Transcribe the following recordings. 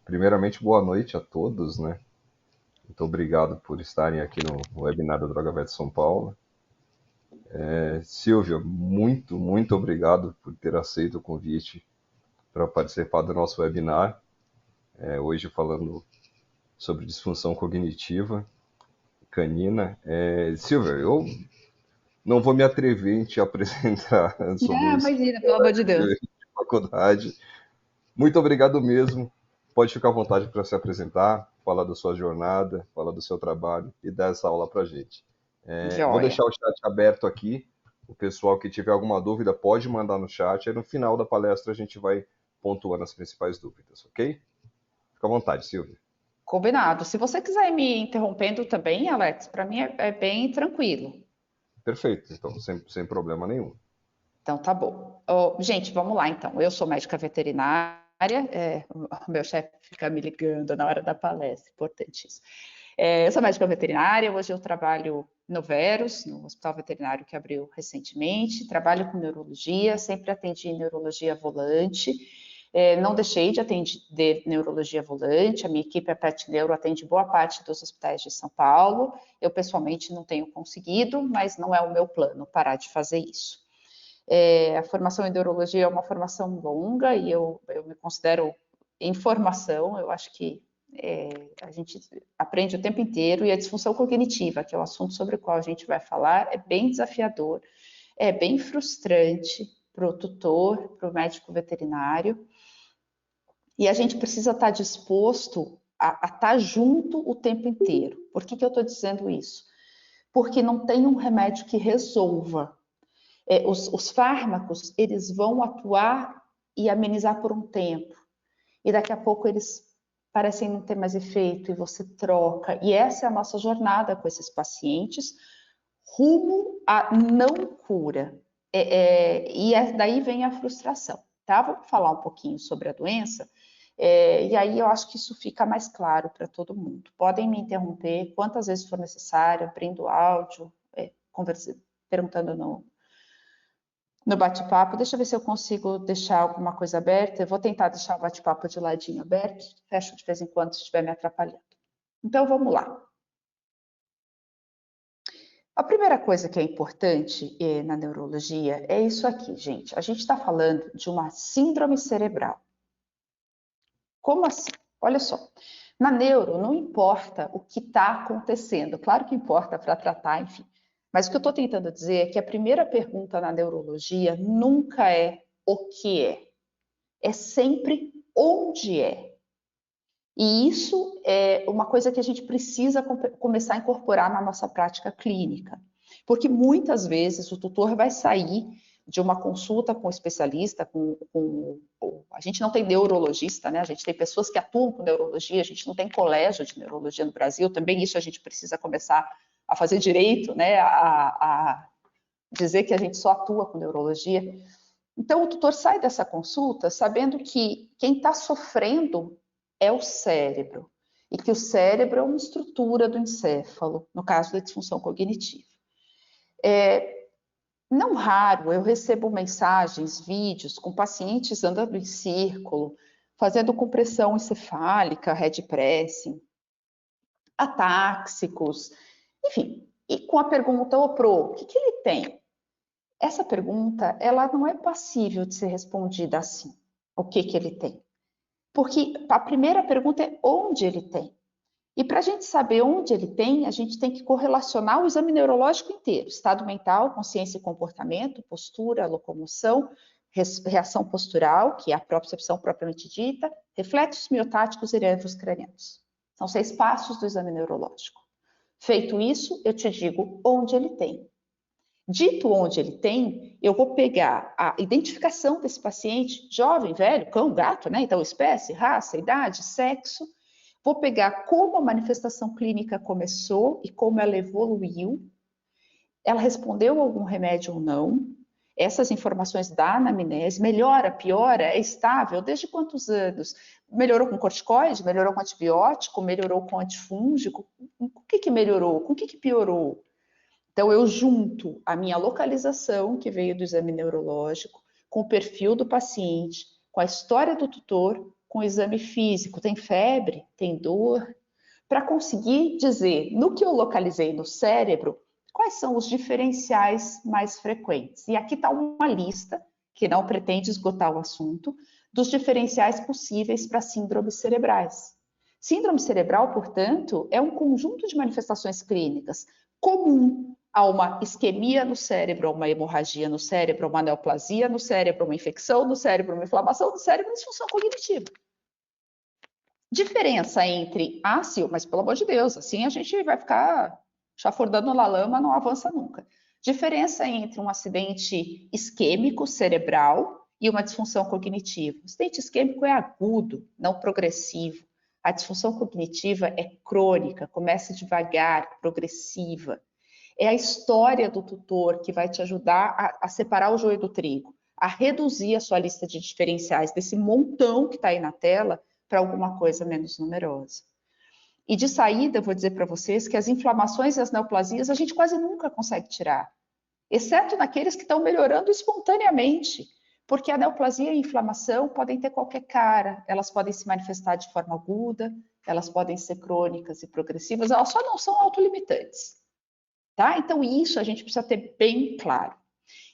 Primeiramente, boa noite a todos, né? Muito obrigado por estarem aqui no webinar do Droga Vet São Paulo. Silvia, muito obrigado por ter aceito o convite para participar do nosso webinar. Hoje falando sobre disfunção cognitiva canina. Silvia, eu não vou me atrever em te apresentar sobre Ah, isso imagina, pelo amor de Deus. de faculdade. Muito obrigado mesmo. Pode ficar à vontade para se apresentar, falar da sua jornada, falar do seu trabalho e dar essa aula para a gente. Vou Joia. deixar o chat aberto aqui. O pessoal que tiver alguma dúvida pode mandar no chat. Aí no final da palestra a gente vai pontuando as principais dúvidas, ok? Fica à vontade, Silvia. Combinado. Se você quiser ir me interrompendo também, Alex, para mim é bem tranquilo. Perfeito, então, sem problema nenhum. Então, tá bom. Gente, vamos lá, então. Eu sou médica veterinária, o meu chefe fica me ligando na hora da palestra, importante isso. Eu sou médica veterinária, hoje eu trabalho no Veros, no hospital veterinário que abriu recentemente, trabalho com neurologia, sempre atendi neurologia volante, não deixei de atender neurologia volante, a minha equipe, a Pet Neuro, atende boa parte dos hospitais de São Paulo, eu pessoalmente não tenho conseguido, mas não é o meu plano parar de fazer isso. A formação em neurologia é uma formação longa e eu me considero em formação, eu acho que a gente aprende o tempo inteiro e a disfunção cognitiva, que é o assunto sobre o qual a gente vai falar, é bem desafiador, é bem frustrante para o tutor, para o médico veterinário, e a gente precisa estar disposto a estar junto o tempo inteiro. Por que eu estou dizendo isso? Porque não tem um remédio que resolva. Os fármacos, eles vão atuar e amenizar por um tempo. E daqui a pouco eles parecem não ter mais efeito e você troca. E essa é a nossa jornada com esses pacientes, rumo à não cura. Daí vem a frustração, tá? Vamos falar um pouquinho sobre a doença, e aí eu acho que isso fica mais claro para todo mundo. Podem me interromper quantas vezes for necessário, abrindo áudio, perguntando no bate-papo. Deixa eu ver se eu consigo deixar alguma coisa aberta. Eu vou tentar deixar o bate-papo de ladinho aberto, fecho de vez em quando se estiver me atrapalhando. Então vamos lá. A primeira coisa que é importante na neurologia é isso aqui, gente. A gente está falando de uma síndrome cerebral. Como assim? Olha só. Na neuro, não importa o que está acontecendo. Claro que importa para tratar, enfim. Mas o que eu estou tentando dizer é que a primeira pergunta na neurologia nunca é o que é sempre onde é. E isso é uma coisa que a gente precisa começar a incorporar na nossa prática clínica. Porque muitas vezes o tutor vai sair de uma consulta com o especialista, a gente não tem neurologista, né? A gente tem pessoas que atuam com neurologia, a gente não tem colégio de neurologia no Brasil, também isso a gente precisa começar a fazer direito, né? A dizer que a gente só atua com neurologia. Então, o tutor sai dessa consulta sabendo que quem está sofrendo é o cérebro, e que o cérebro é uma estrutura do encéfalo, no caso da disfunção cognitiva. Não raro eu recebo mensagens, vídeos com pacientes andando em círculo, fazendo compressão encefálica, head pressing, atáxicos, enfim, e com a pergunta, ô Pro, o que ele tem? Essa pergunta, ela não é passível de ser respondida assim. O que ele tem? Porque a primeira pergunta é onde ele tem. E para a gente saber onde ele tem, a gente tem que correlacionar o exame neurológico inteiro: estado mental, consciência e comportamento, postura, locomoção, reação postural, que é a propriocepção propriamente dita, reflexos miotáticos e nervos cranianos. São 6 passos do exame neurológico. Feito isso, eu te digo onde ele tem. Dito onde ele tem, eu vou pegar a identificação desse paciente, jovem, velho, cão, gato, né? Então, espécie, raça, idade, sexo. Vou pegar como a manifestação clínica começou e como ela evoluiu. Ela respondeu a algum remédio ou não. Essas informações da anamnese, melhora, piora, é estável, desde quantos anos? Melhorou com corticoide, melhorou com antibiótico, melhorou com antifúngico? Com o que melhorou? Com o que piorou? Então, eu junto a minha localização, que veio do exame neurológico, com o perfil do paciente, com a história do tutor, com o exame físico, tem febre, tem dor, para conseguir dizer, no que eu localizei no cérebro, quais são os diferenciais mais frequentes. E aqui está uma lista, que não pretende esgotar o assunto, dos diferenciais possíveis para síndromes cerebrais. Síndrome cerebral, portanto, é um conjunto de manifestações clínicas comum a uma isquemia no cérebro, a uma hemorragia no cérebro, a uma neoplasia no cérebro, uma infecção no cérebro, uma inflamação no cérebro e disfunção cognitiva. Diferença entre mas pelo amor de Deus, assim a gente vai ficar chafurdando na lama, não avança nunca. Diferença entre um acidente isquêmico cerebral e uma disfunção cognitiva. O acidente isquêmico é agudo, não progressivo. A disfunção cognitiva é crônica, começa devagar, progressiva. É a história do tutor que vai te ajudar a separar o joio do trigo, a reduzir a sua lista de diferenciais desse montão que está aí na tela para alguma coisa menos numerosa. E de saída, eu vou dizer para vocês que as inflamações e as neoplasias a gente quase nunca consegue tirar, exceto naqueles que estão melhorando espontaneamente, porque a neoplasia e a inflamação podem ter qualquer cara, elas podem se manifestar de forma aguda, elas podem ser crônicas e progressivas, elas só não são autolimitantes. Tá? Então, isso a gente precisa ter bem claro.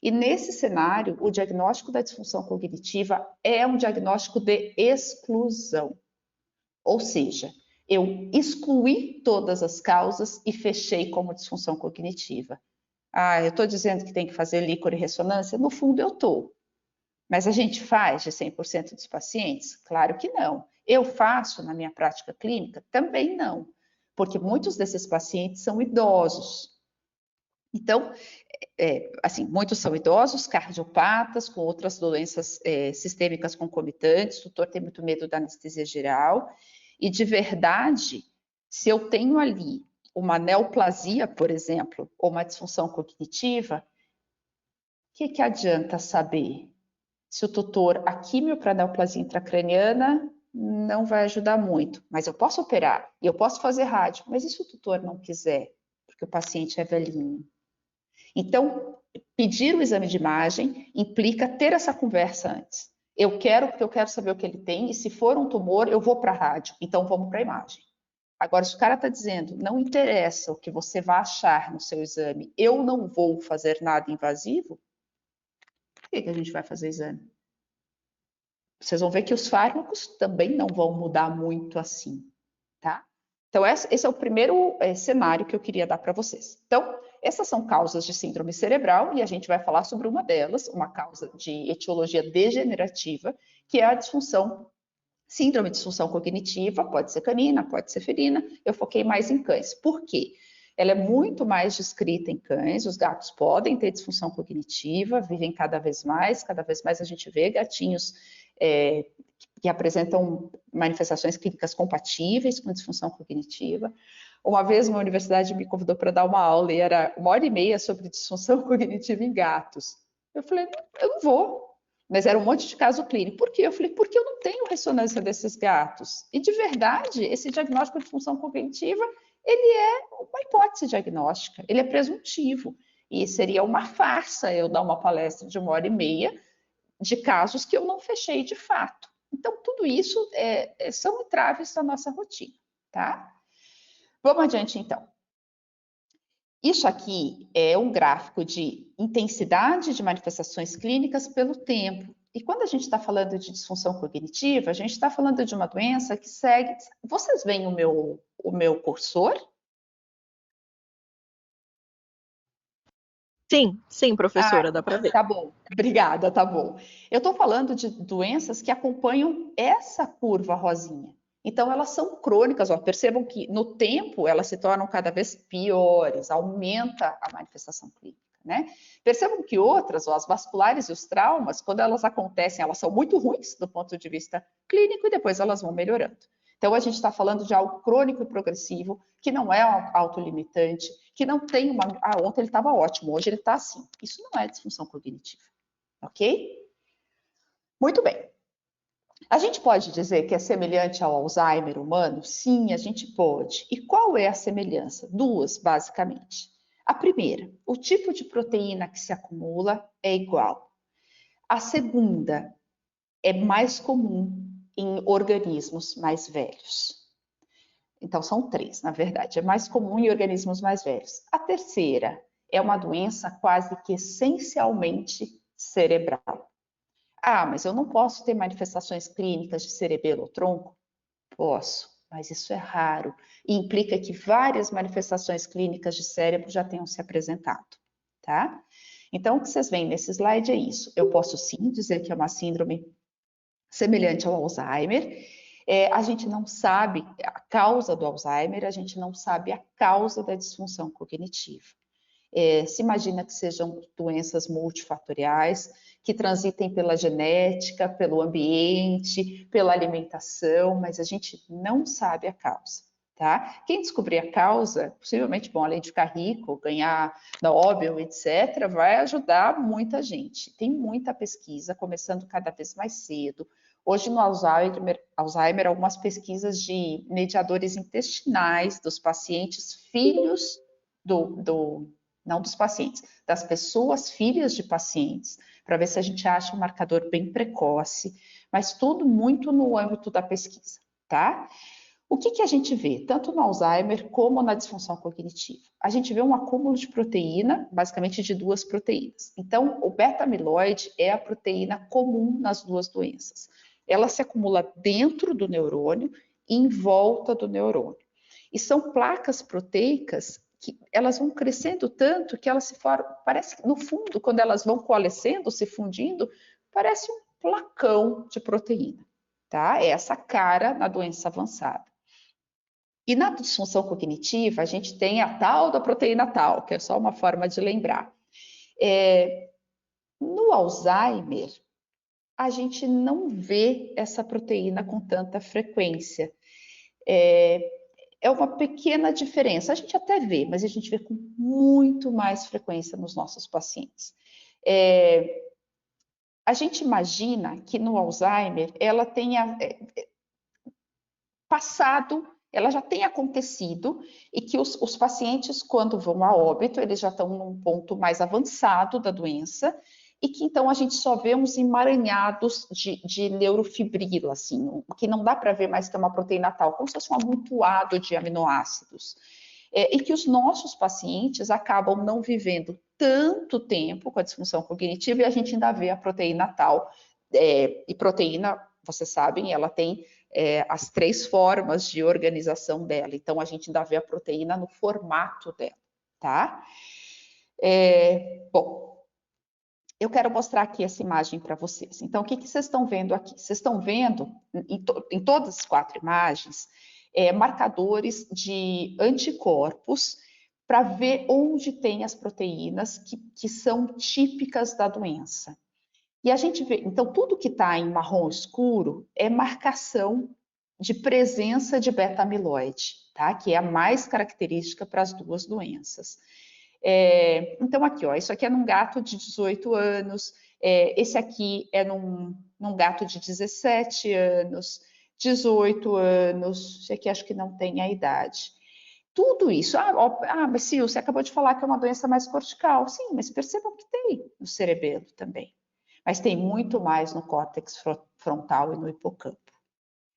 E nesse cenário, o diagnóstico da disfunção cognitiva é um diagnóstico de exclusão. Ou seja, eu excluí todas as causas e fechei como disfunção cognitiva. Eu estou dizendo que tem que fazer líquor e ressonância? No fundo, eu estou. Mas a gente faz de 100% dos pacientes? Claro que não. Eu faço na minha prática clínica? Também não. Porque muitos desses pacientes são idosos. Então, assim, muitos são idosos, cardiopatas, com outras doenças sistêmicas concomitantes, o tutor tem muito medo da anestesia geral, e de verdade, se eu tenho ali uma neoplasia, por exemplo, ou uma disfunção cognitiva, o que adianta saber se o tutor, a químio para neoplasia intracraniana não vai ajudar muito, mas eu posso operar, e eu posso fazer rádio, mas e se o tutor não quiser, porque o paciente é velhinho? Então, pedir o exame de imagem implica ter essa conversa antes. Eu quero, porque eu quero saber o que ele tem, e se for um tumor, eu vou para a rádio, então vamos para a imagem. Agora, se o cara está dizendo, não interessa o que você vai achar no seu exame, eu não vou fazer nada invasivo, por que a gente vai fazer exame? Vocês vão ver que os fármacos também não vão mudar muito assim, tá? Então, esse é o primeiro cenário que eu queria dar para vocês. Então, essas são causas de síndrome cerebral e a gente vai falar sobre uma delas, uma causa de etiologia degenerativa, que é a síndrome de disfunção cognitiva, pode ser canina, pode ser felina, eu foquei mais em cães. Por quê? Ela é muito mais descrita em cães, os gatos podem ter disfunção cognitiva, vivem cada vez mais a gente vê gatinhos que apresentam manifestações clínicas compatíveis com disfunção cognitiva. Uma vez uma universidade me convidou para dar uma aula e era 1h30 sobre disfunção cognitiva em gatos. Eu falei, eu não vou, mas era um monte de caso clínico. Por quê? Eu falei, porque eu não tenho ressonância desses gatos. E de verdade, esse diagnóstico de disfunção cognitiva, ele é uma hipótese diagnóstica, ele é presuntivo. E seria uma farsa eu dar uma palestra de 1h30 de casos que eu não fechei de fato. Então, tudo isso são entraves da nossa rotina, tá? Vamos adiante, então. Isso aqui é um gráfico de intensidade de manifestações clínicas pelo tempo. E quando a gente está falando de disfunção cognitiva, a gente está falando de uma doença que segue... Vocês veem o meu cursor? Sim, professora, dá para ver. Tá bom, obrigada, tá bom. Eu estou falando de doenças que acompanham essa curva rosinha. Então, elas são crônicas, percebam que no tempo elas se tornam cada vez piores, aumenta a manifestação clínica, né? Percebam que outras, as vasculares e os traumas, quando elas acontecem, elas são muito ruins do ponto de vista clínico e depois elas vão melhorando. Então, a gente está falando de algo crônico e progressivo, que não é autolimitante, que não tem uma... ontem ele estava ótimo, hoje ele está assim. Isso não é disfunção cognitiva, ok? Muito bem. A gente pode dizer que é semelhante ao Alzheimer humano? Sim, a gente pode. E qual é a semelhança? Duas, basicamente. A primeira, o tipo de proteína que se acumula é igual. A segunda, é mais comum. em organismos mais velhos. Então, são 3, na verdade. É mais comum em organismos mais velhos. A terceira é uma doença quase que essencialmente cerebral. Ah, mas eu não posso ter manifestações clínicas de cerebelo ou tronco? Posso, mas isso é raro e implica que várias manifestações clínicas de cérebro já tenham se apresentado, tá? Então, o que vocês veem nesse slide é isso. Eu posso sim dizer que é uma síndrome semelhante ao Alzheimer. A gente não sabe a causa do Alzheimer, a gente não sabe a causa da disfunção cognitiva. Se imagina que sejam doenças multifatoriais, que transitem pela genética, pelo ambiente, pela alimentação, mas a gente não sabe a causa, tá? Quem descobrir a causa, possivelmente, bom, além de ficar rico, ganhar Nobel, etc., vai ajudar muita gente. Tem muita pesquisa, começando cada vez mais cedo. Hoje, no Alzheimer, algumas pesquisas de mediadores intestinais dos pacientes filhos não dos pacientes, das pessoas filhas de pacientes, para ver se a gente acha um marcador bem precoce, mas tudo muito no âmbito da pesquisa, tá? O que a gente vê, tanto no Alzheimer como na disfunção cognitiva? A gente vê um acúmulo de proteína, basicamente de 2 proteínas. Então, o beta-amiloide é a proteína comum nas 2 doenças. Ela se acumula dentro do neurônio e em volta do neurônio. E são placas proteicas que elas vão crescendo tanto que elas se formam, parece que no fundo, quando elas vão coalescendo, se fundindo, parece um placão de proteína, tá? É essa cara na doença avançada. E na disfunção cognitiva, a gente tem a tal da proteína tal, que é só uma forma de lembrar. No Alzheimer, a gente não vê essa proteína com tanta frequência. É uma pequena diferença. A gente até vê, mas a gente vê com muito mais frequência nos nossos pacientes. A gente imagina que no Alzheimer ela tenha passado, ela já tenha acontecido e que os pacientes, quando vão a óbito, eles já estão num ponto mais avançado da doença e que então a gente só vê uns emaranhados de neurofibrila, assim, que não dá para ver mais que é uma proteína tal, como se fosse um amontoado de aminoácidos. E que os nossos pacientes acabam não vivendo tanto tempo com a disfunção cognitiva e a gente ainda vê a proteína tal. E proteína, vocês sabem, ela tem as 3 formas de organização dela. Então, a gente ainda vê a proteína no formato dela, tá? Bom, eu quero mostrar aqui essa imagem para vocês. Então, o que vocês estão vendo aqui? Vocês estão vendo, em todas as 4 imagens, marcadores de anticorpos para ver onde tem as proteínas que são típicas da doença. E a gente vê, então, tudo que está em marrom escuro é marcação de presença de beta-amiloide, tá? Que é a mais característica para as 2 doenças. Então, aqui, ó, isso aqui é num gato de 18 anos, esse aqui é num gato de 17 anos, 18 anos, esse aqui acho que não tem a idade. Tudo isso, mas Sil, você acabou de falar que é uma doença mais cortical. Sim, mas percebam que tem no cerebelo também. Mas tem muito mais no córtex frontal e no hipocampo.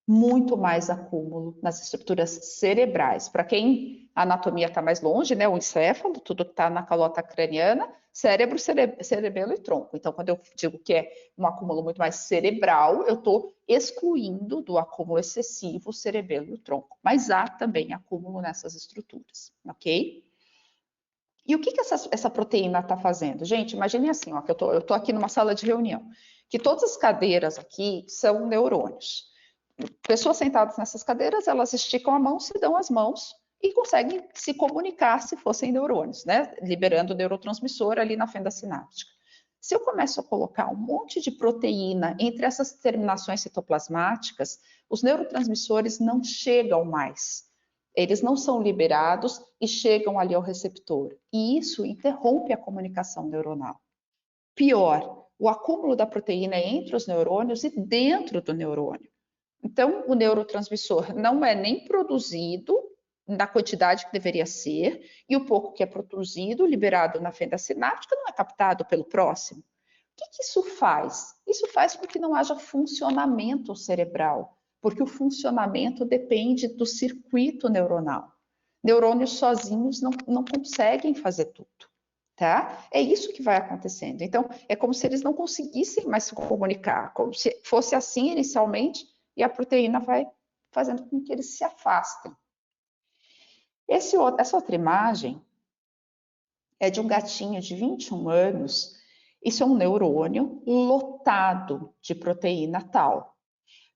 Muito mais acúmulo nas estruturas cerebrais. Para quem a anatomia está mais longe, né, o encéfalo, tudo que está na calota craniana, cérebro, cerebelo e tronco. Então, quando eu digo que é um acúmulo muito mais cerebral, eu estou excluindo do acúmulo excessivo o cerebelo e o tronco. Mas há também acúmulo nessas estruturas, ok? E o que essa proteína está fazendo? Gente, imagine assim, ó, que eu tô aqui numa sala de reunião, que todas as cadeiras aqui são neurônios. Pessoas sentadas nessas cadeiras, elas esticam a mão, se dão as mãos e conseguem se comunicar se fossem neurônios, né? Liberando o neurotransmissor ali na fenda sináptica. Se eu começo a colocar um monte de proteína entre essas terminações citoplasmáticas, os neurotransmissores não chegam mais. Eles não são liberados e chegam ali ao receptor. E isso interrompe a comunicação neuronal. Pior, o acúmulo da proteína é entre os neurônios e dentro do neurônio. Então, o neurotransmissor não é nem produzido na quantidade que deveria ser, e o pouco que é produzido, liberado na fenda sináptica, não é captado pelo próximo. que isso faz? Isso faz com que não haja funcionamento cerebral, porque o funcionamento depende do circuito neuronal. Neurônios sozinhos não conseguem fazer tudo, tá? É isso que vai acontecendo. Então, é como se eles não conseguissem mais se comunicar, como se fosse assim inicialmente, e a proteína vai fazendo com que eles se afastem. Essa outra imagem é de um gatinho de 21 anos. Isso é um neurônio lotado de proteína tal.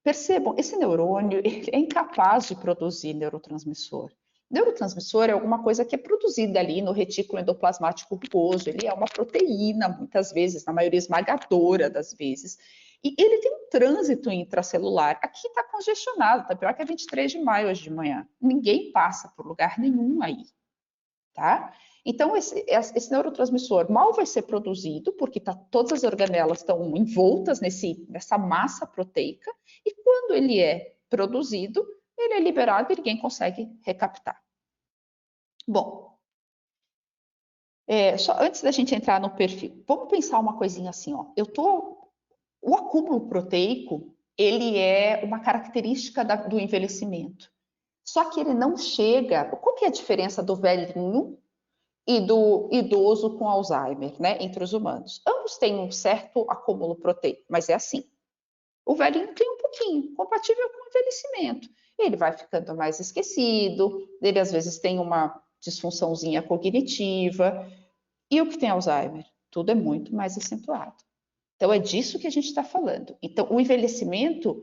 Percebam, esse neurônio é incapaz de produzir neurotransmissor. Neurotransmissor é alguma coisa que é produzida ali no retículo endoplasmático rugoso. Ele é uma proteína, muitas vezes, na maioria esmagadora das vezes. E ele tem um trânsito intracelular. Aqui está congestionado, está pior que é 23 de maio hoje de manhã. Ninguém passa por lugar nenhum aí, tá? Então, esse neurotransmissor mal vai ser produzido, porque todas as organelas estão envoltas nessa massa proteica, e quando ele é produzido, ele é liberado e ninguém consegue recaptar. Bom, só antes da gente entrar no perfil, vamos pensar uma coisinha assim, ó. O acúmulo proteico, ele é uma característica do envelhecimento. Só que ele não chega... Qual que é a diferença do velhinho e do idoso com Alzheimer, né, entre os humanos? Ambos têm um certo acúmulo proteico, mas é assim. O velhinho tem um pouquinho, compatível com o envelhecimento. Ele vai ficando mais esquecido, ele às vezes tem uma disfunçãozinha cognitiva. E o que tem Alzheimer? Tudo é muito mais acentuado. Então, é disso que a gente está falando. Então, o envelhecimento,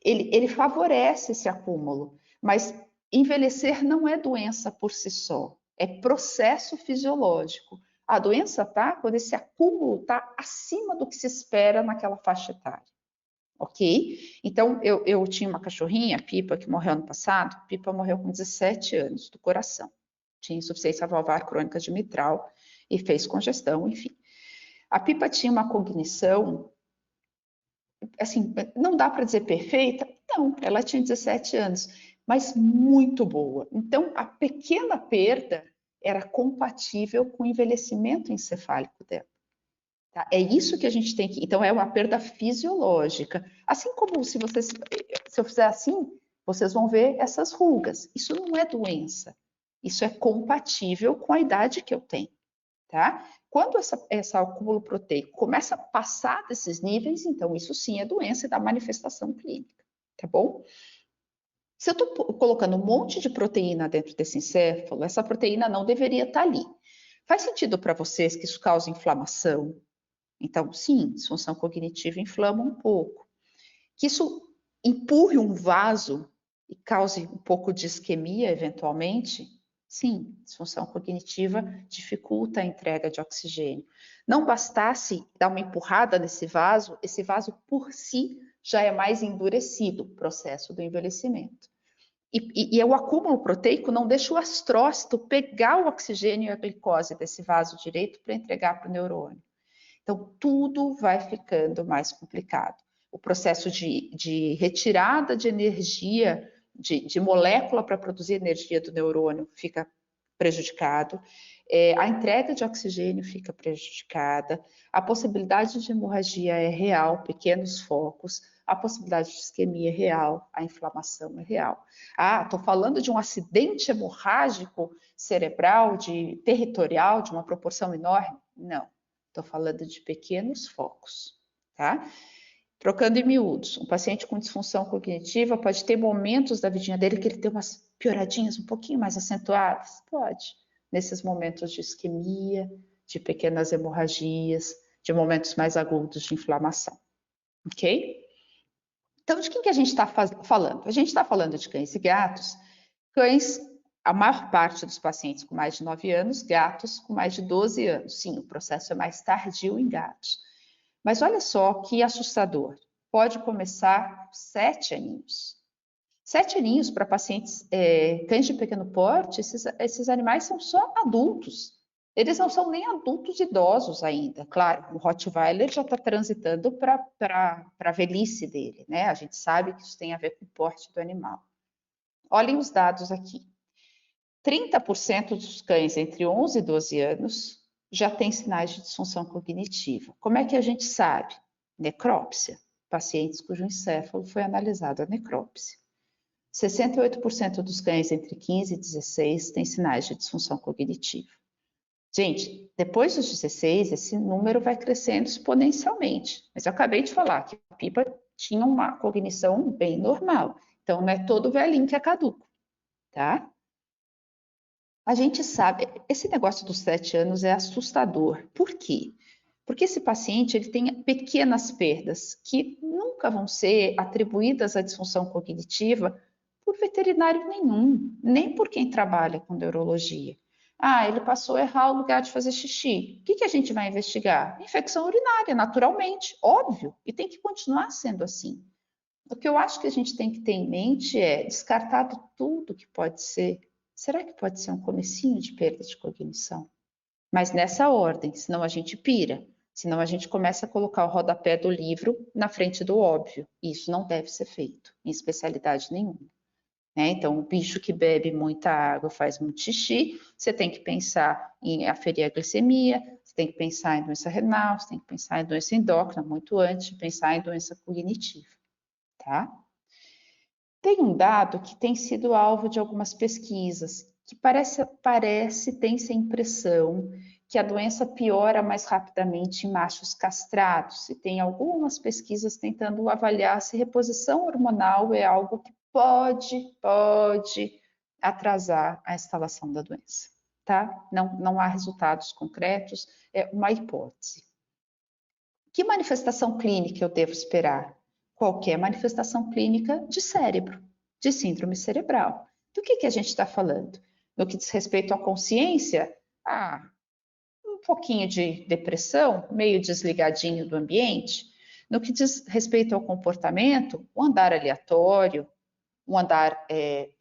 ele favorece esse acúmulo, mas envelhecer não é doença por si só, é processo fisiológico. A doença tá quando esse acúmulo está acima do que se espera naquela faixa etária, ok? Então, eu tinha uma cachorrinha, Pipa, que morreu ano passado. Pipa morreu com 17 anos, do coração. Tinha insuficiência valvar crônica de mitral e fez congestão, enfim. A Pipa tinha uma cognição, assim, não dá para dizer perfeita, não, ela tinha 17 anos, mas muito boa. Então, a pequena perda era compatível com o envelhecimento encefálico dela. Tá? É isso que a gente tem que... Então, é uma perda fisiológica. Assim como se eu fizer assim, vocês vão ver essas rugas. Isso não é doença. Isso é compatível com a idade que eu tenho. Tá? Quando esse acúmulo proteico começa a passar desses níveis, então isso sim é doença e dá manifestação clínica, tá bom? Se eu estou colocando um monte de proteína dentro desse encéfalo, essa proteína não deveria estar ali. Faz sentido para vocês que isso causa inflamação? Então, sim, disfunção cognitiva inflama um pouco. Que isso empurre um vaso e cause um pouco de isquemia, eventualmente? Sim, disfunção cognitiva dificulta a entrega de oxigênio. Não bastasse dar uma empurrada nesse vaso, esse vaso por si já é mais endurecido, processo do envelhecimento. E o acúmulo proteico não deixa o astrócito pegar o oxigênio e a glicose desse vaso direito para entregar para o neurônio. Então, tudo vai ficando mais complicado. O processo de retirada de energia, de molécula para produzir energia do neurônio fica prejudicado, a entrega de oxigênio fica prejudicada, a possibilidade de hemorragia é real, pequenos focos, a possibilidade de isquemia é real, a inflamação é real. Ah, estou falando de um acidente hemorrágico cerebral, territorial, de uma proporção enorme? Não. Estou falando de pequenos focos, tá? Trocando em miúdos, um paciente com disfunção cognitiva pode ter momentos da vidinha dele que ele tem umas pioradinhas um pouquinho mais acentuadas? Pode. Nesses momentos de isquemia, de pequenas hemorragias, de momentos mais agudos de inflamação, ok? Então, de quem que a gente está falando? A gente está falando de cães e gatos. Cães, a maior parte dos pacientes com mais de 9 anos, gatos com mais de 12 anos. Sim, o processo é mais tardio em gatos. Mas olha só que assustador. Pode começar com 7 aninhos. 7 aninhos para pacientes cães de pequeno porte, esses animais são só adultos. Eles não são nem adultos idosos ainda. Claro, o Rottweiler já está transitando para a velhice dele, né? A gente sabe que isso tem a ver com o porte do animal. Olhem os dados aqui. 30% dos cães entre 11 e 12 anos já tem sinais de disfunção cognitiva. Como é que a gente sabe? Necrópsia. Pacientes cujo encéfalo foi analisado a necrópsia. 68% dos cães entre 15 e 16 têm sinais de disfunção cognitiva. Gente, depois dos 16, esse número vai crescendo exponencialmente. Mas eu acabei de falar que a Pipa tinha uma cognição bem normal. Então, não é todo velhinho que é caduco, tá? A gente sabe, esse negócio dos 7 anos é assustador. Por quê? Porque esse paciente ele tem pequenas perdas que nunca vão ser atribuídas à disfunção cognitiva por veterinário nenhum, nem por quem trabalha com neurologia. Ah, ele passou a errar o lugar de fazer xixi. O que a gente vai investigar? Infecção urinária, naturalmente, óbvio, e tem que continuar sendo assim. O que eu acho que a gente tem que ter em mente é descartado tudo que pode ser. Será que pode ser um comecinho de perda de cognição? Mas nessa ordem, senão a gente pira. Senão a gente começa a colocar o rodapé do livro na frente do óbvio. E isso não deve ser feito, em especialidade nenhuma. Então, o bicho que bebe muita água faz muito xixi, você tem que pensar em aferir a glicemia, você tem que pensar em doença renal, você tem que pensar em doença endócrina, muito antes de pensar em doença cognitiva, tá? Tem um dado que tem sido alvo de algumas pesquisas, que tem essa impressão que a doença piora mais rapidamente em machos castrados, e tem algumas pesquisas tentando avaliar se reposição hormonal é algo que pode atrasar a instalação da doença, tá? Não há resultados concretos, é uma hipótese. Que manifestação clínica eu devo esperar? Qualquer manifestação clínica de cérebro, de síndrome cerebral. Do que a gente está falando? No que diz respeito à consciência, um pouquinho de depressão, meio desligadinho do ambiente. No que diz respeito ao comportamento, o andar aleatório, um andar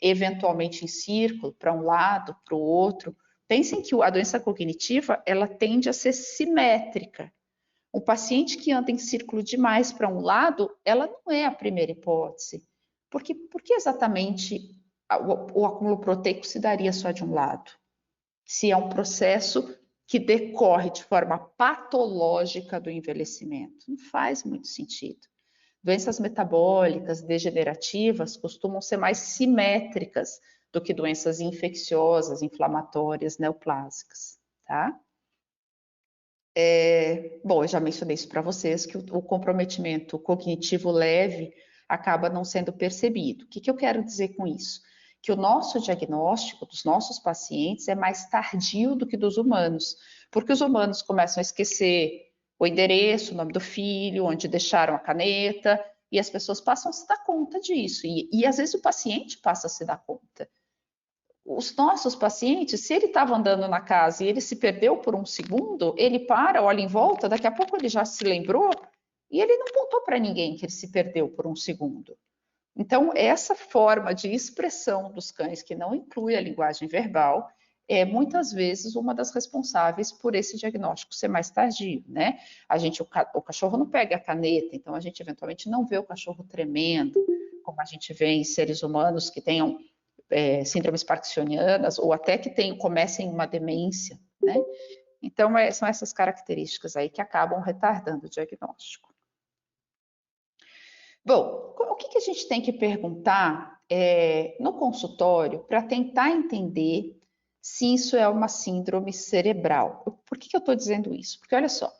eventualmente em círculo, para um lado, para o outro. Pensem que a doença cognitiva, ela tende a ser simétrica. O paciente que anda em círculo demais para um lado, ela não é a primeira hipótese. Por que exatamente o acúmulo proteico se daria só de um lado? Se é um processo que decorre de forma patológica do envelhecimento. Não faz muito sentido. Doenças metabólicas, degenerativas, costumam ser mais simétricas do que doenças infecciosas, inflamatórias, neoplásicas, tá? Bom, eu já mencionei isso para vocês, que o comprometimento cognitivo leve acaba não sendo percebido. O que eu quero dizer com isso? Que o nosso diagnóstico dos nossos pacientes é mais tardio do que dos humanos, porque os humanos começam a esquecer o endereço, o nome do filho, onde deixaram a caneta, e as pessoas passam a se dar conta disso, e às vezes o paciente passa a se dar conta. Os nossos pacientes, se ele estava andando na casa e ele se perdeu por um segundo, ele para, olha em volta, daqui a pouco ele já se lembrou, e ele não contou para ninguém que ele se perdeu por um segundo. Então, essa forma de expressão dos cães, que não inclui a linguagem verbal, é muitas vezes uma das responsáveis por esse diagnóstico ser mais tardio, né? O cachorro não pega a caneta, então a gente eventualmente não vê o cachorro tremendo, como a gente vê em seres humanos que tenham síndromes parkinsonianas, ou até que comecem uma demência, né? Então, são essas características aí que acabam retardando o diagnóstico. Bom, o que a gente tem que perguntar no consultório para tentar entender se isso é uma síndrome cerebral? Por que eu estou dizendo isso? Porque olha só,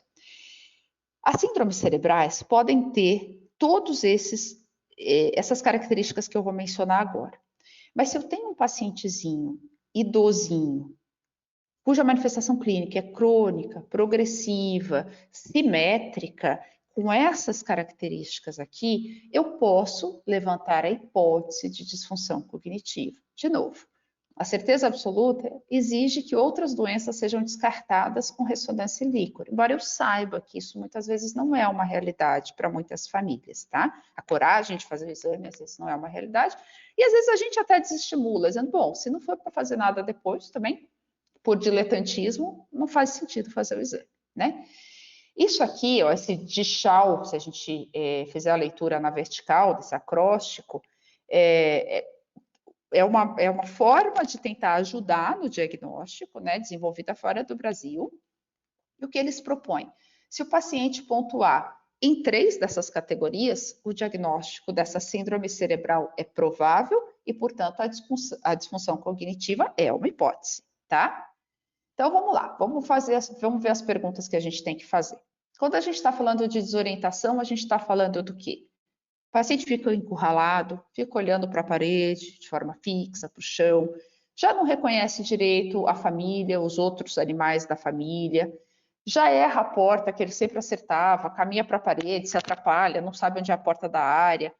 as síndromes cerebrais podem ter todos essas características que eu vou mencionar agora. Mas se eu tenho um pacientezinho idosinho, cuja manifestação clínica é crônica, progressiva, simétrica, com essas características aqui, eu posso levantar a hipótese de disfunção cognitiva. De novo, a certeza absoluta exige que outras doenças sejam descartadas com ressonância líquor, embora eu saiba que isso muitas vezes não é uma realidade para muitas famílias, tá? A coragem de fazer o exame às vezes não é uma realidade, e às vezes a gente até desestimula, dizendo, bom, se não for para fazer nada depois também, por diletantismo, não faz sentido fazer o exame, né? Isso aqui, ó, esse DICHAO, se a gente fizer a leitura na vertical desse acróstico, é uma forma de tentar ajudar no diagnóstico, né, desenvolvida fora do Brasil, E o que eles propõem? Se o paciente pontuar em 3 dessas categorias, o diagnóstico dessa síndrome cerebral é provável e, portanto, a disfunção cognitiva é uma hipótese, tá? Então, vamos lá, vamos ver as perguntas que a gente tem que fazer. Quando a gente está falando de desorientação, a gente está falando do quê? O paciente fica encurralado, fica olhando para a parede de forma fixa, para o chão, já não reconhece direito a família, os outros animais da família, já erra a porta que ele sempre acertava, caminha para a parede, se atrapalha, não sabe onde é a porta da área,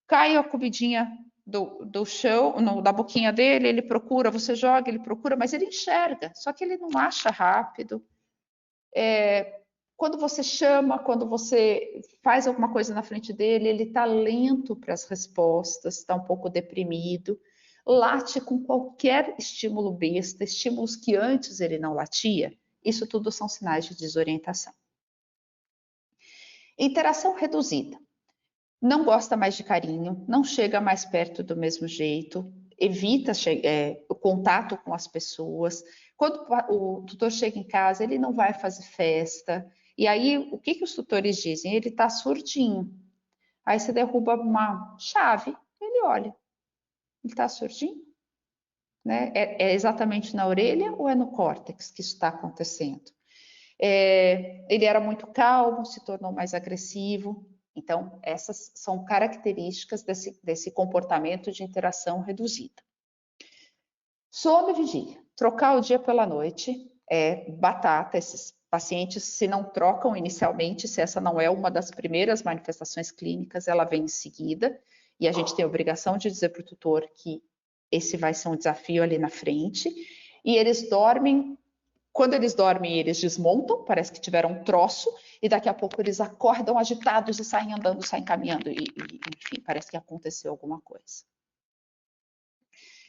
cai a comidinha do chão, da boquinha dele, ele procura, você joga, ele procura, mas ele enxerga, só que ele não acha rápido. Quando você chama, quando você faz alguma coisa na frente dele, ele está lento para as respostas, está um pouco deprimido, late com qualquer estímulo besta, estímulos que antes ele não latia. Isso tudo são sinais de desorientação. Interação reduzida. Não gosta mais de carinho, não chega mais perto do mesmo jeito, evita o contato com as pessoas. Quando o tutor chega em casa, ele não vai fazer festa. E aí, o que os tutores dizem? Ele está surdinho. Aí você derruba uma chave, ele olha. Ele está surdinho? Né? É exatamente na orelha ou é no córtex que isso está acontecendo? Ele era muito calmo, se tornou mais agressivo. Então, essas são características desse comportamento de interação reduzida. Sono e vigília. Trocar o dia pela noite é batata. Esses pacientes, se não trocam inicialmente, se essa não é uma das primeiras manifestações clínicas, ela vem em seguida. E a gente tem a obrigação de dizer para o tutor que esse vai ser um desafio ali na frente. E eles dormem. Quando eles dormem, eles desmontam, parece que tiveram um troço, e daqui a pouco eles acordam agitados e saem andando, saem caminhando, enfim, parece que aconteceu alguma coisa.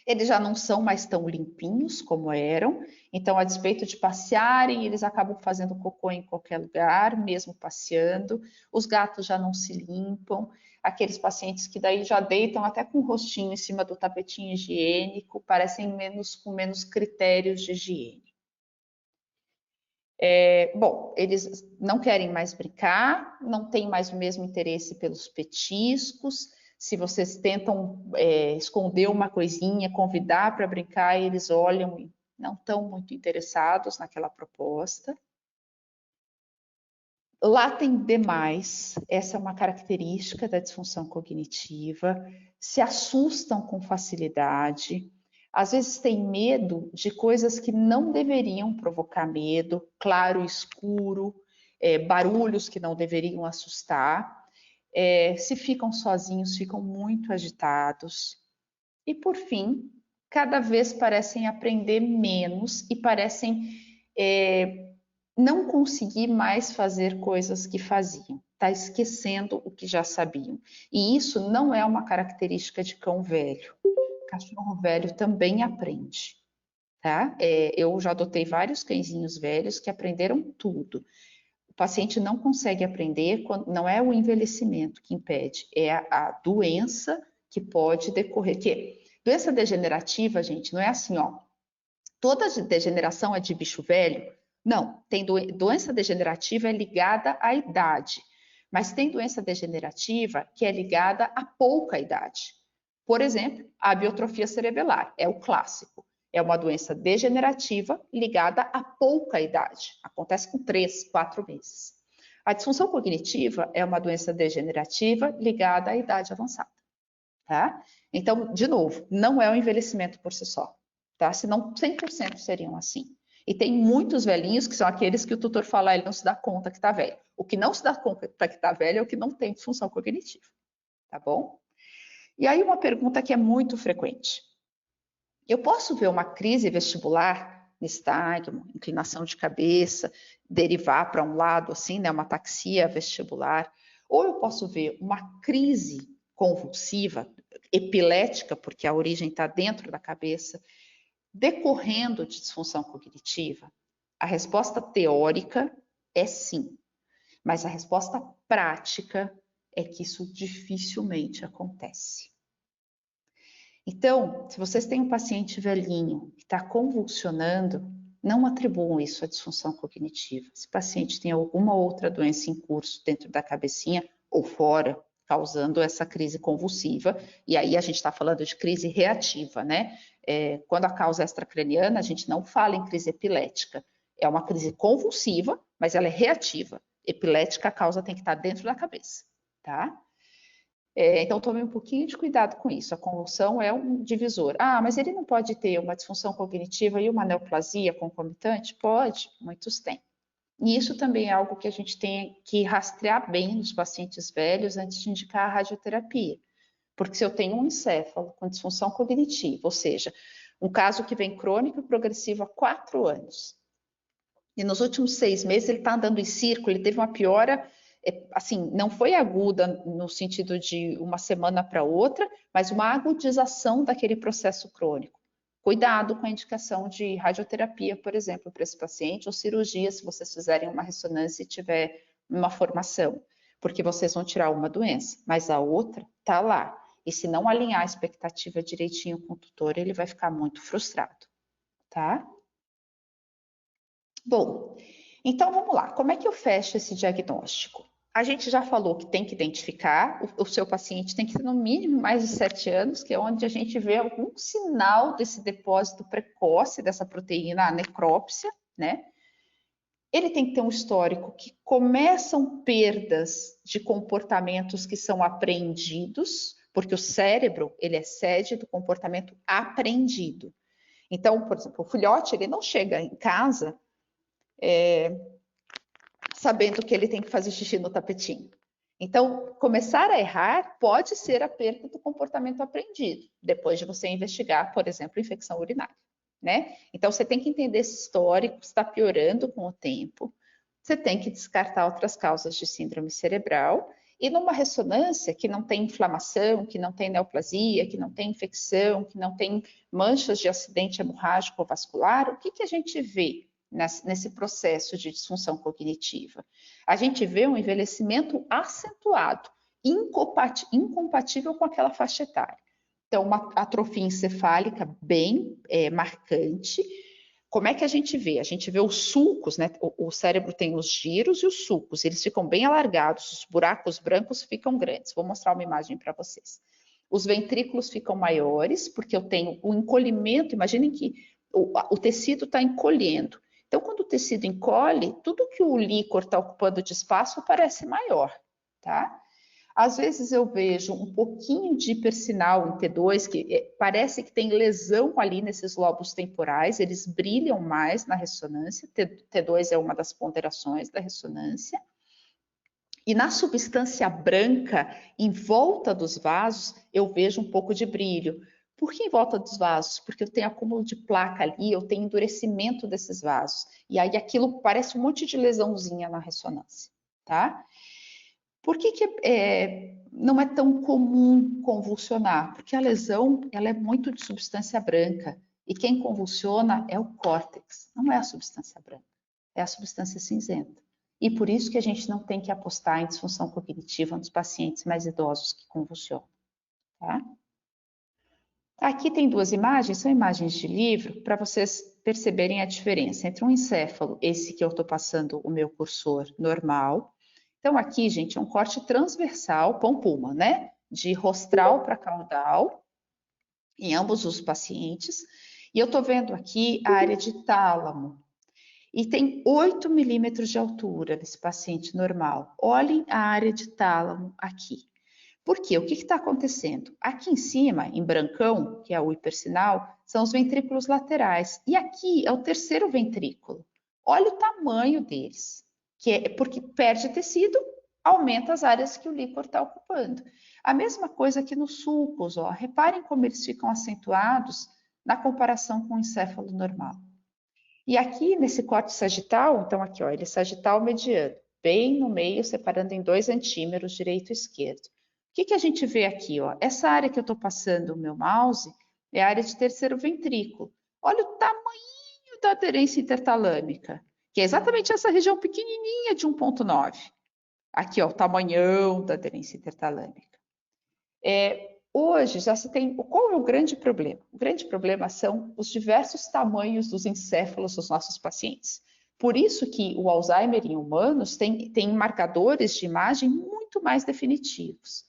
Eles já não são mais tão limpinhos como eram, então, a despeito de passearem, eles acabam fazendo cocô em qualquer lugar, mesmo passeando. Os gatos já não se limpam, aqueles pacientes que daí já deitam até com o rostinho em cima do tapetinho higiênico, parecem com menos critérios de higiene. Bom, eles não querem mais brincar, não têm mais o mesmo interesse pelos petiscos. Se vocês tentam esconder uma coisinha, convidar para brincar, eles olham e não estão muito interessados naquela proposta. Latem demais, essa é uma característica da disfunção cognitiva, se assustam com facilidade, às vezes têm medo de coisas que não deveriam provocar medo, claro, escuro, barulhos que não deveriam assustar. Se ficam sozinhos, ficam muito agitados. E, por fim, cada vez parecem aprender menos e parecem não conseguir mais fazer coisas que faziam. Está esquecendo o que já sabiam. E isso não é uma característica de cão velho. Cachorro velho também aprende, tá? Eu já adotei vários cãezinhos velhos que aprenderam tudo. O paciente não consegue aprender, não é o envelhecimento que impede, é a doença que pode decorrer. Doença degenerativa, gente, não é assim, ó. Toda degeneração é de bicho velho? Não, tem doença degenerativa é ligada à idade, mas tem doença degenerativa que é ligada a pouca idade. Por exemplo, a amiotrofia cerebelar é o clássico. É uma doença degenerativa ligada a pouca idade. Acontece com 3, 4 meses. A disfunção cognitiva é uma doença degenerativa ligada à idade avançada. Tá? Então, de novo, não é o envelhecimento por si só. Tá? Senão 100% seriam assim. E tem muitos velhinhos que são aqueles que o tutor fala, ele não se dá conta que está velho. O que não se dá conta que está velho é o que não tem disfunção cognitiva. Tá bom? E aí uma pergunta que é muito frequente. Eu posso ver uma crise vestibular, nistagmo, inclinação de cabeça, derivar para um lado assim, né, uma ataxia vestibular, ou eu posso ver uma crise convulsiva, epilética, porque a origem está dentro da cabeça, decorrendo de disfunção cognitiva? A resposta teórica é sim, mas a resposta prática é que isso dificilmente acontece. Então, se vocês têm um paciente velhinho que está convulsionando, não atribuam isso à disfunção cognitiva. Se o paciente tem alguma outra doença em curso dentro da cabecinha ou fora, causando essa crise convulsiva, e aí a gente está falando de crise reativa, né? Quando a causa é extracraniana, a gente não fala em crise epilética. É uma crise convulsiva, mas ela é reativa. Epilética, a causa tem que estar dentro da cabeça, tá? Então, tome um pouquinho de cuidado com isso. A convulsão é um divisor. Ah, mas ele não pode ter uma disfunção cognitiva e uma neoplasia concomitante? Pode, muitos têm. E isso também é algo que a gente tem que rastrear bem nos pacientes velhos antes de indicar a radioterapia. Porque se eu tenho um encéfalo com disfunção cognitiva, ou seja, um caso que vem crônico e progressivo há 4 anos, e nos últimos 6 meses ele está andando em círculo, ele teve uma piora, assim, não foi aguda no sentido de uma semana para outra, mas uma agudização daquele processo crônico. Cuidado com a indicação de radioterapia, por exemplo, para esse paciente, ou cirurgia, se vocês fizerem uma ressonância e tiver uma formação, porque vocês vão tirar uma doença, mas a outra está lá. E se não alinhar a expectativa direitinho com o tutor, ele vai ficar muito frustrado, tá? Bom, então vamos lá. Como é que eu fecho esse diagnóstico? A gente já falou que tem que identificar, o seu paciente tem que ter no mínimo mais de 7 anos, que é onde a gente vê algum sinal desse depósito precoce dessa proteína, a necrópsia, né? Ele tem que ter um histórico que começam perdas de comportamentos que são apreendidos, porque o cérebro, ele é sede do comportamento aprendido. Então, por exemplo, o filhote, ele não chega em casa sabendo que ele tem que fazer xixi no tapetinho. Então, começar a errar pode ser a perda do comportamento aprendido, depois de você investigar, por exemplo, infecção urinária, né? Então, você tem que entender esse histórico, está piorando com o tempo, você tem que descartar outras causas de síndrome cerebral, e numa ressonância que não tem inflamação, que não tem neoplasia, que não tem infecção, que não tem manchas de acidente hemorrágico ou vascular, o que a gente vê nesse processo de disfunção cognitiva? A gente vê um envelhecimento acentuado, incompatível com aquela faixa etária. Então, uma atrofia encefálica bem marcante. Como é que a gente vê? A gente vê os sulcos, né? O cérebro tem os giros e os sulcos, eles ficam bem alargados, os buracos brancos ficam grandes. Vou mostrar uma imagem para vocês. Os ventrículos ficam maiores, porque eu tenho o encolhimento, imaginem que o tecido está encolhendo. Então, quando o tecido encolhe, tudo que o líquor está ocupando de espaço parece maior, tá? Às vezes eu vejo um pouquinho de hipersinal em T2, que parece que tem lesão ali nesses lobos temporais, eles brilham mais na ressonância, T2 é uma das ponderações da ressonância. E na substância branca, em volta dos vasos, eu vejo um pouco de brilho. Por que em volta dos vasos? Porque eu tenho acúmulo de placa ali, eu tenho endurecimento desses vasos. E aí aquilo parece um monte de lesãozinha na ressonância, tá? Por que não é tão comum convulsionar? Porque a lesão, ela é muito de substância branca. E quem convulsiona é o córtex, não é a substância branca, é a substância cinzenta. E por isso que a gente não tem que apostar em disfunção cognitiva nos pacientes mais idosos que convulsionam, tá? Aqui tem 2 imagens, são imagens de livro, para vocês perceberem a diferença entre um encéfalo, esse que eu estou passando o meu cursor normal. Então, aqui, gente, é um corte transversal, pão-puma, né? De rostral para caudal, em ambos os pacientes. E eu estou vendo aqui a área de tálamo. E tem 8 milímetros de altura desse paciente normal. Olhem a área de tálamo aqui. Por quê? O que está acontecendo? Aqui em cima, em brancão, que é o hipersinal, são os ventrículos laterais. E aqui é o terceiro ventrículo. Olha o tamanho deles. Que é porque perde tecido, aumenta as áreas que o líquor está ocupando. A mesma coisa aqui nos sulcos, ó. Reparem como eles ficam acentuados na comparação com o encéfalo normal. E aqui nesse corte sagital, então aqui, ó, ele é sagital mediano, bem no meio, separando em 2 antímeros, direito e esquerdo. O que a gente vê aqui, ó? Essa área que eu estou passando o meu mouse é a área de terceiro ventrículo. Olha o tamanho da aderência intertalâmica, que é exatamente essa região pequenininha de 1,9. Aqui, ó, o tamanhão da aderência intertalâmica. Hoje já se tem. Qual é o grande problema? O grande problema são os diversos tamanhos dos encéfalos dos nossos pacientes. Por isso que o Alzheimer em humanos tem marcadores de imagem muito mais definitivos.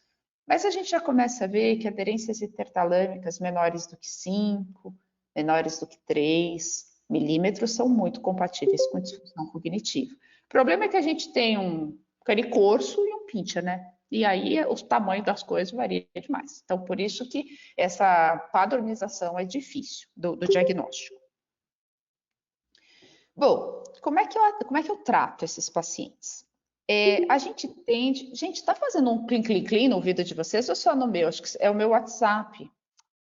Mas a gente já começa a ver que aderências intertalâmicas menores do que 5, menores do que 3 milímetros são muito compatíveis com disfunção cognitiva. O problema é que a gente tem um caricorso e um pincher, né? E aí o tamanho das coisas varia demais. Então, por isso que essa padronização é difícil do diagnóstico. Bom, como é que eu trato esses pacientes? A gente tende... Gente, está fazendo um clim-clim-clim no ouvido de vocês ou só no meu? Acho que é o meu WhatsApp.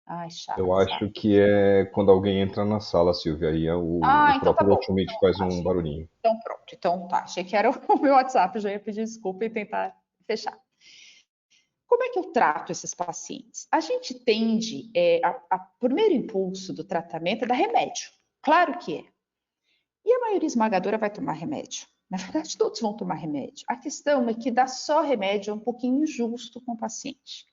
Ai, chato. Eu acho que é quando alguém entra na sala, Silvia, aí o então tá próprio bom. Ultimate faz um barulhinho. Então pronto, então tá. Achei que era o meu WhatsApp, eu já ia pedir desculpa e tentar fechar. Como é que eu trato esses pacientes? A gente tende, a primeiro impulso do tratamento é dar remédio. Claro que é. E a maioria esmagadora vai tomar remédio. Na verdade, todos vão tomar remédio. A questão é que dar só remédio é um pouquinho injusto com o paciente.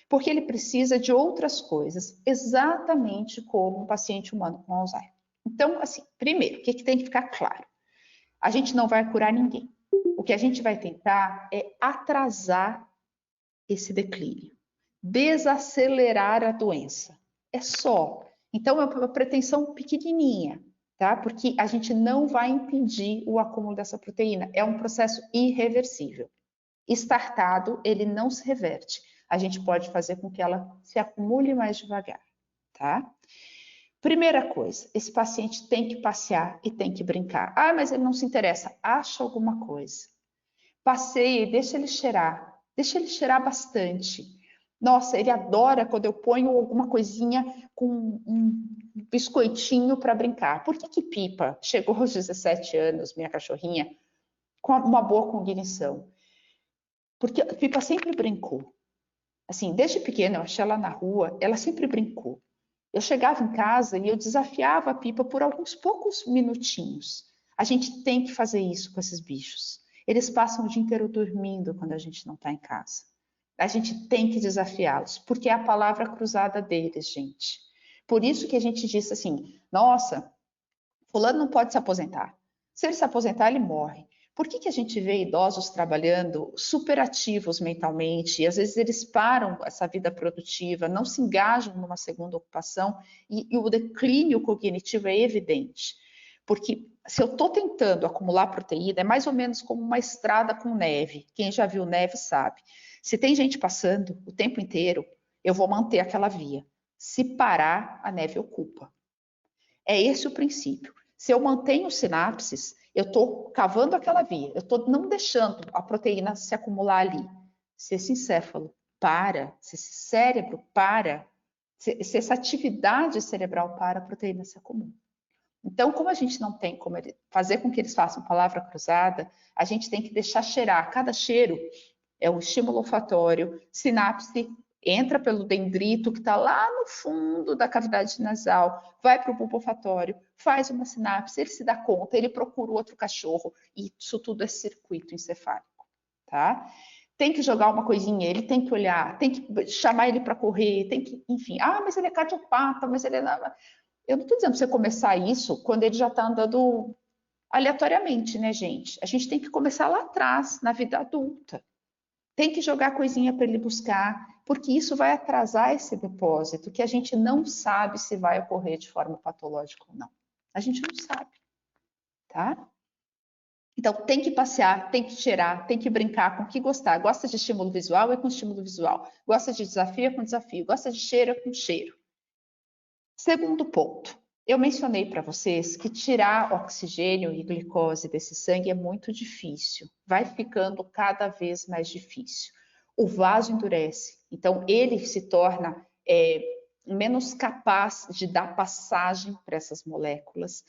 Porque ele precisa de outras coisas, exatamente como um paciente humano com Alzheimer. Então, assim, primeiro, o que tem que ficar claro? A gente não vai curar ninguém. O que a gente vai tentar é atrasar esse declínio, desacelerar a doença. É só. Então, é uma pretensão pequenininha, tá? Porque a gente não vai impedir o acúmulo dessa proteína. É um processo irreversível. Startado, ele não se reverte. A gente pode fazer com que ela se acumule mais devagar, tá? Primeira coisa, esse paciente tem que passear e tem que brincar. Ah, mas ele não se interessa. Acha alguma coisa. Passeie, deixa ele cheirar bastante. Nossa, ele adora quando eu ponho alguma coisinha com um biscoitinho para brincar. Por que Pipa chegou aos 17 anos, minha cachorrinha, com uma boa cognição? Porque a Pipa sempre brincou. Assim, desde pequena, eu achei ela na rua, ela sempre brincou. Eu chegava em casa e eu desafiava a Pipa por alguns poucos minutinhos. A gente tem que fazer isso com esses bichos. Eles passam o dia inteiro dormindo quando a gente não está em casa. A gente tem que desafiá-los, porque é a palavra cruzada deles, gente. Por isso que a gente disse assim, nossa, fulano não pode se aposentar. Se ele se aposentar, ele morre. Por que a gente vê idosos trabalhando superativos mentalmente e às vezes eles param essa vida produtiva, não se engajam numa segunda ocupação e o declínio cognitivo é evidente? Porque se eu estou tentando acumular proteína, é mais ou menos como uma estrada com neve. Quem já viu neve sabe. Se tem gente passando o tempo inteiro, eu vou manter aquela via. Se parar, a neve ocupa. É esse o princípio. Se eu mantenho sinapses, eu estou cavando aquela via, eu estou não deixando a proteína se acumular ali. Se esse encéfalo para, se esse cérebro para, se essa atividade cerebral para, a proteína se acumula. Então, como a gente não tem como fazer com que eles façam palavra cruzada, a gente tem que deixar cheirar. Cada cheiro é um estímulo olfatório, sinapse entra pelo dendrito que está lá no fundo da cavidade nasal, vai para o bulbo olfatório, faz uma sinapse, ele se dá conta, ele procura o outro cachorro, e isso tudo é circuito encefálico, tá? Tem que jogar uma coisinha, ele tem que olhar, tem que chamar ele para correr, tem que, enfim, mas ele é cardiopata, mas ele é... Eu não estou dizendo para você começar isso quando ele já está andando aleatoriamente, né, gente? A gente tem que começar lá atrás, na vida adulta. Tem que jogar coisinha para ele buscar, porque isso vai atrasar esse depósito, que a gente não sabe se vai ocorrer de forma patológica ou não. A gente não sabe, tá? Então, tem que passear, tem que cheirar, tem que brincar com o que gostar. Gosta de estímulo visual, é com estímulo visual. Gosta de desafio, é com desafio. Gosta de cheiro, é com cheiro. Segundo ponto, eu mencionei para vocês que tirar oxigênio e glicose desse sangue é muito difícil, vai ficando cada vez mais difícil. O vaso endurece, então ele se torna menos capaz de dar passagem para essas moléculas.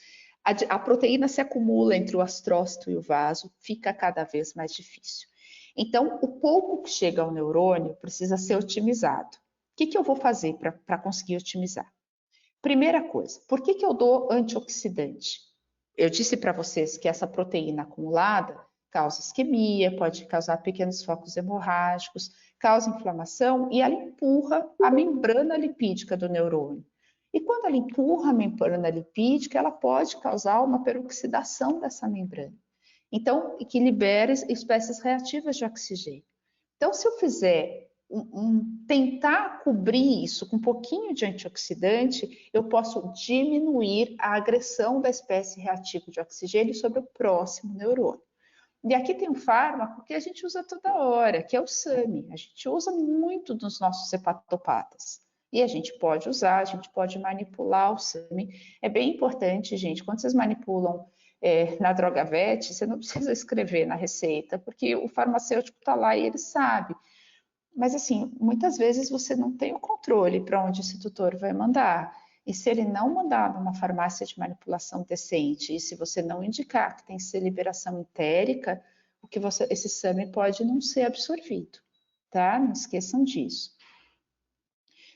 A proteína se acumula entre o astrócito e o vaso, fica cada vez mais difícil. Então, o pouco que chega ao neurônio precisa ser otimizado. O que eu vou fazer para conseguir otimizar? Primeira coisa, por que eu dou antioxidante? Eu disse para vocês que essa proteína acumulada causa isquemia, pode causar pequenos focos hemorrágicos, causa inflamação e ela empurra a membrana lipídica do neurônio. E quando ela empurra a membrana lipídica, ela pode causar uma peroxidação dessa membrana. Então, que libera espécies reativas de oxigênio. Então, se eu fizer tentar cobrir isso com um pouquinho de antioxidante, eu posso diminuir a agressão da espécie reativa de oxigênio sobre o próximo neurônio. E aqui tem um fármaco que a gente usa toda hora, que é o SAMe. A gente usa muito nos nossos hepatopatas. E a gente pode usar, a gente pode manipular o SAMe. É bem importante, gente, quando vocês manipulam na Drogavet, você não precisa escrever na receita, porque o farmacêutico está lá e ele sabe. Mas, assim, muitas vezes você não tem o controle para onde esse tutor vai mandar. E se ele não mandar numa farmácia de manipulação decente, e se você não indicar que tem que ser liberação entérica, esse SAMe pode não ser absorvido, tá? Não esqueçam disso.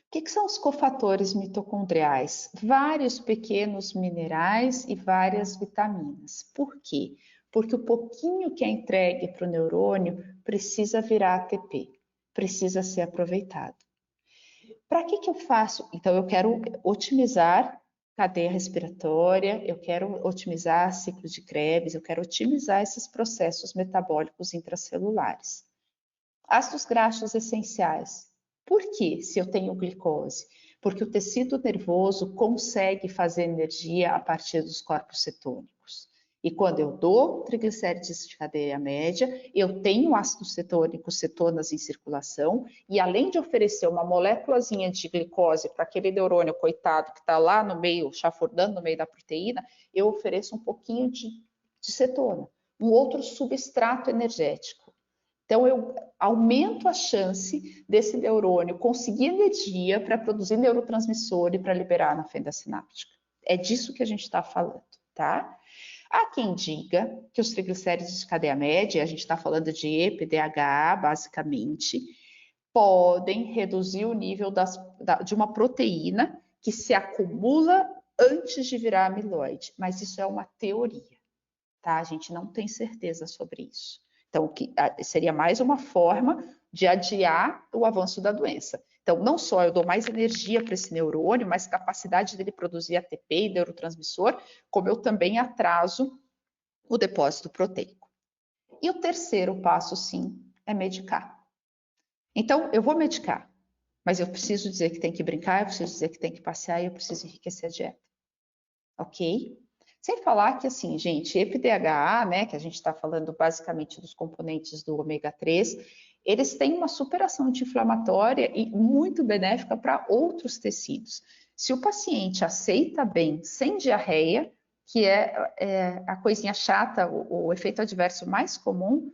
O que são os cofatores mitocondriais? Vários pequenos minerais e várias vitaminas. Por quê? Porque o pouquinho que é entregue para o neurônio precisa virar ATP, precisa ser aproveitado. Para que eu faço? Então, eu quero otimizar cadeia respiratória, eu quero otimizar ciclo de Krebs, eu quero otimizar esses processos metabólicos intracelulares. Ácidos graxos essenciais. Por que se eu tenho glicose? Porque o tecido nervoso consegue fazer energia a partir dos corpos cetônicos. E quando eu dou triglicérides de cadeia média, eu tenho ácido cetônico, cetonas em circulação, e além de oferecer uma moléculazinha de glicose para aquele neurônio coitado que está lá no meio, chafurdando no meio da proteína, eu ofereço um pouquinho de cetona, um outro substrato energético. Então, eu aumento a chance desse neurônio conseguir energia para produzir neurotransmissor e para liberar na fenda sináptica. É disso que a gente está falando, tá? Há quem diga que os triglicéridos de cadeia média, a gente está falando de EPDHA, basicamente, podem reduzir o nível de uma proteína que se acumula antes de virar amiloide, mas isso é uma teoria, tá? A gente não tem certeza sobre isso. Então, seria mais uma forma de adiar o avanço da doença. Então, não só eu dou mais energia para esse neurônio, mais capacidade dele produzir ATP e neurotransmissor, como eu também atraso o depósito proteico. E o terceiro passo, sim, é medicar. Então, eu vou medicar, mas eu preciso dizer que tem que brincar, eu preciso dizer que tem que passear e eu preciso enriquecer a dieta. Ok? Sem falar que, assim, gente, EPDHA, né, que a gente está falando basicamente dos componentes do ômega 3, eles têm uma superação anti-inflamatória e muito benéfica para outros tecidos. Se o paciente aceita bem, sem diarreia, que é a coisinha chata, o efeito adverso mais comum,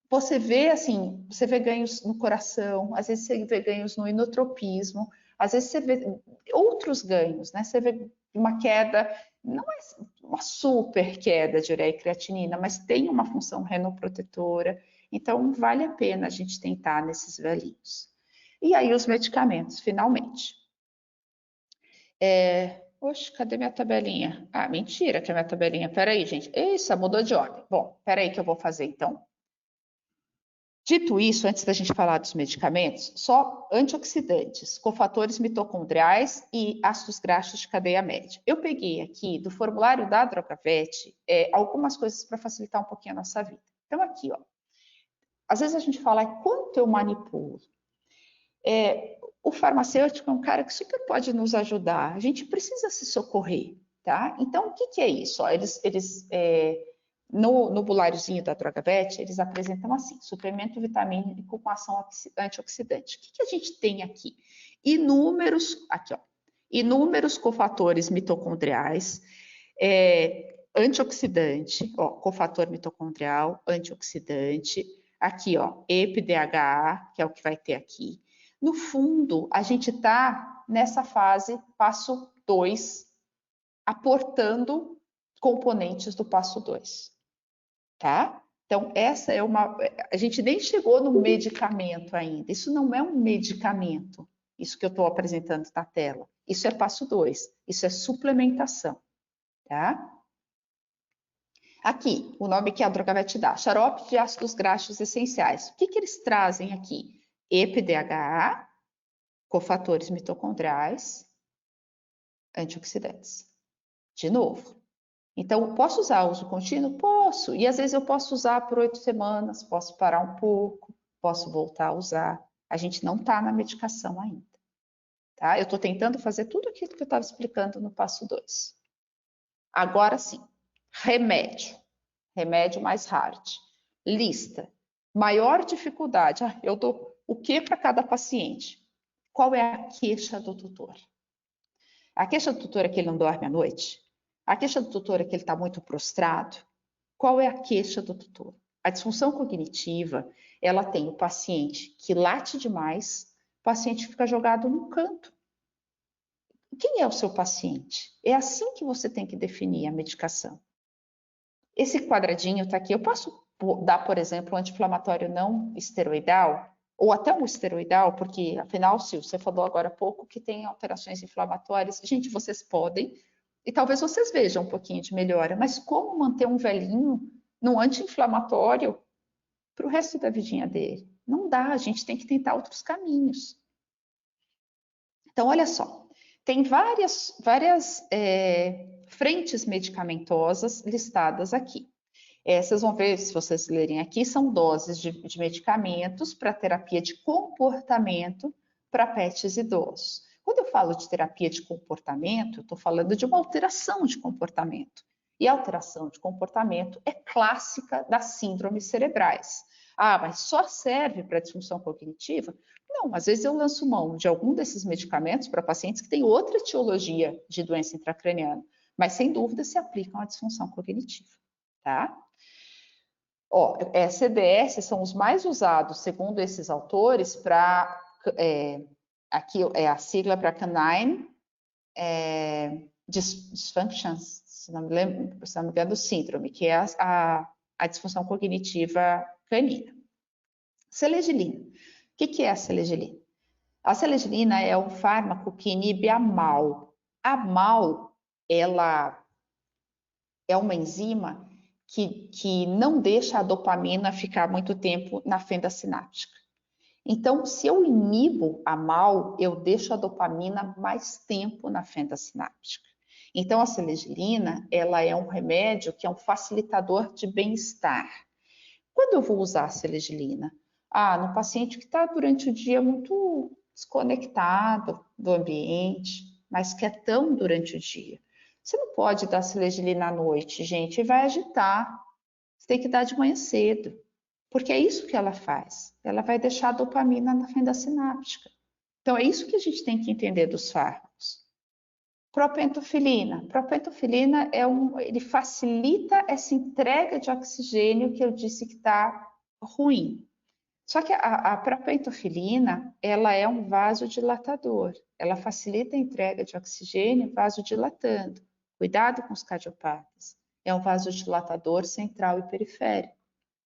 você vê, assim, você vê ganhos no coração, às vezes você vê ganhos no inotropismo, às vezes você vê outros ganhos, né? Você vê uma queda, não é uma super queda de ureia e creatinina, mas tem uma função renoprotetora, então vale a pena a gente tentar nesses velhinhos. E aí os medicamentos, finalmente. Oxe, cadê minha tabelinha? Ah, mentira que é minha tabelinha. Peraí, gente. Isso, mudou de ordem. Bom, peraí que eu vou fazer então. Dito isso, antes da gente falar dos medicamentos, só antioxidantes, cofatores mitocondriais e ácidos graxos de cadeia média. Eu peguei aqui do formulário da Drogavet algumas coisas para facilitar um pouquinho a nossa vida. Então aqui, ó, às vezes a gente fala quanto eu manipulo. O farmacêutico é um cara que super pode nos ajudar. A gente precisa se socorrer, tá? Então o que é isso? Ó, no buláriozinho da Drogavet, eles apresentam assim, suplemento vitamínico com ação antioxidante. O que a gente tem aqui? Inúmeros cofatores mitocondriais, antioxidante, ó, cofator mitocondrial, antioxidante, aqui, ó, EPDHA, que é o que vai ter aqui. No fundo, a gente está nessa fase, passo 2, aportando componentes do passo 2. Tá? Então, essa é a gente nem chegou no medicamento ainda. Isso não é um medicamento, isso que eu estou apresentando na tela. Isso é passo 2, isso é suplementação, tá? Aqui, o nome que a Drogavet dá, xarope de ácidos graxos essenciais. O que eles trazem aqui? EPDHA, cofatores mitocondriais, antioxidantes. De novo. Então, posso usar uso contínuo? Posso. E às vezes eu posso usar por 8 semanas, posso parar um pouco, posso voltar a usar. A gente não está na medicação ainda. Tá? Eu estou tentando fazer tudo aquilo que eu estava explicando no passo 2. Agora sim, remédio. Remédio mais hard. Lista. Maior dificuldade. Eu dou o que para cada paciente? Qual é a queixa do tutor? A queixa do tutor é que ele não dorme à noite? A queixa do tutor é que ele está muito prostrado? Qual é a queixa do tutor? A disfunção cognitiva, ela tem o paciente que late demais, o paciente fica jogado num canto. Quem é o seu paciente? É assim que você tem que definir a medicação. Esse quadradinho está aqui. Eu posso dar, por exemplo, um anti-inflamatório não esteroidal, ou até um esteroidal, porque, afinal, Sil, você falou agora há pouco que tem alterações inflamatórias. Gente, vocês podem, e talvez vocês vejam um pouquinho de melhora, mas como manter um velhinho num anti-inflamatório para o resto da vidinha dele? Não dá, a gente tem que tentar outros caminhos. Então, olha só, tem várias frentes medicamentosas listadas aqui. Vocês vão ver, se vocês lerem aqui, são doses de medicamentos para terapia de comportamento para pets idosos. Quando eu falo de terapia de comportamento, eu estou falando de uma alteração de comportamento. E a alteração de comportamento é clássica das síndromes cerebrais. Ah, mas só serve para disfunção cognitiva? Não, às vezes eu lanço mão de algum desses medicamentos para pacientes que têm outra etiologia de doença intracraniana, mas sem dúvida se aplicam à disfunção cognitiva, tá? Ó, CDS são os mais usados, segundo esses autores, para aqui é a sigla para canine dysfunctions, se não me engano, síndrome, que é a disfunção cognitiva canina. Selegelina. O que é a selegelina? A selegelina é um fármaco que inibe a MAO. A MAO, ela é uma enzima que não deixa a dopamina ficar muito tempo na fenda sináptica. Então, se eu inibo a MAO, eu deixo a dopamina mais tempo na fenda sináptica. Então, a selegelina, ela é um remédio que é um facilitador de bem-estar. Quando eu vou usar a selegelina? No paciente que está durante o dia muito desconectado do ambiente, mas quietão durante o dia. Você não pode dar selegelina à noite, gente, e vai agitar. Você tem que dar de manhã cedo, porque é isso que ela faz. Ela vai deixar a dopamina na fenda sináptica. Então, é isso que a gente tem que entender dos fármacos. Propentofilina. Propentofilina ele facilita essa entrega de oxigênio que eu disse que está ruim. Só que a propentofilina, ela é um vasodilatador. Ela facilita a entrega de oxigênio vasodilatando. Cuidado com os cardiopatas. É um vasodilatador central e periférico.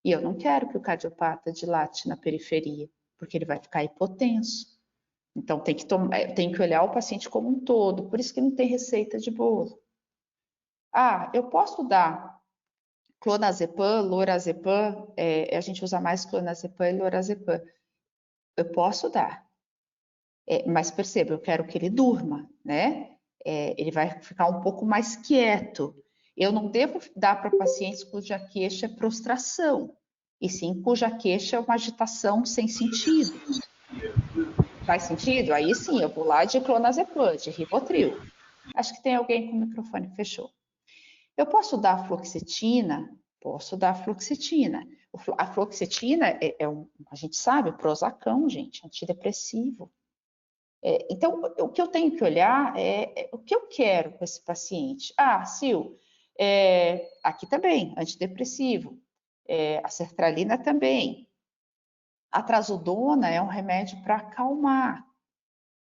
E eu não quero que o cardiopata dilate na periferia, porque ele vai ficar hipotenso. Então, tem que olhar o paciente como um todo. Por isso que não tem receita de bolo. Eu posso dar clonazepam, lorazepam, a gente usa mais clonazepam e lorazepam. Eu posso dar, mas perceba, eu quero que ele durma, né? Ele vai ficar um pouco mais quieto. Eu não devo dar para pacientes cuja queixa é prostração, e sim cuja queixa é uma agitação sem sentido. Faz sentido? Aí sim, eu vou lá de clonazepam, de Rivotril. Acho que tem alguém com o microfone, fechou. Eu posso dar fluoxetina? Posso dar fluoxetina. A fluoxetina a gente sabe, Prozacão, gente, antidepressivo. Então, o que eu tenho que olhar é o que eu quero com esse paciente. Sil, aqui também, antidepressivo. A sertralina também. A trazodona é um remédio para acalmar.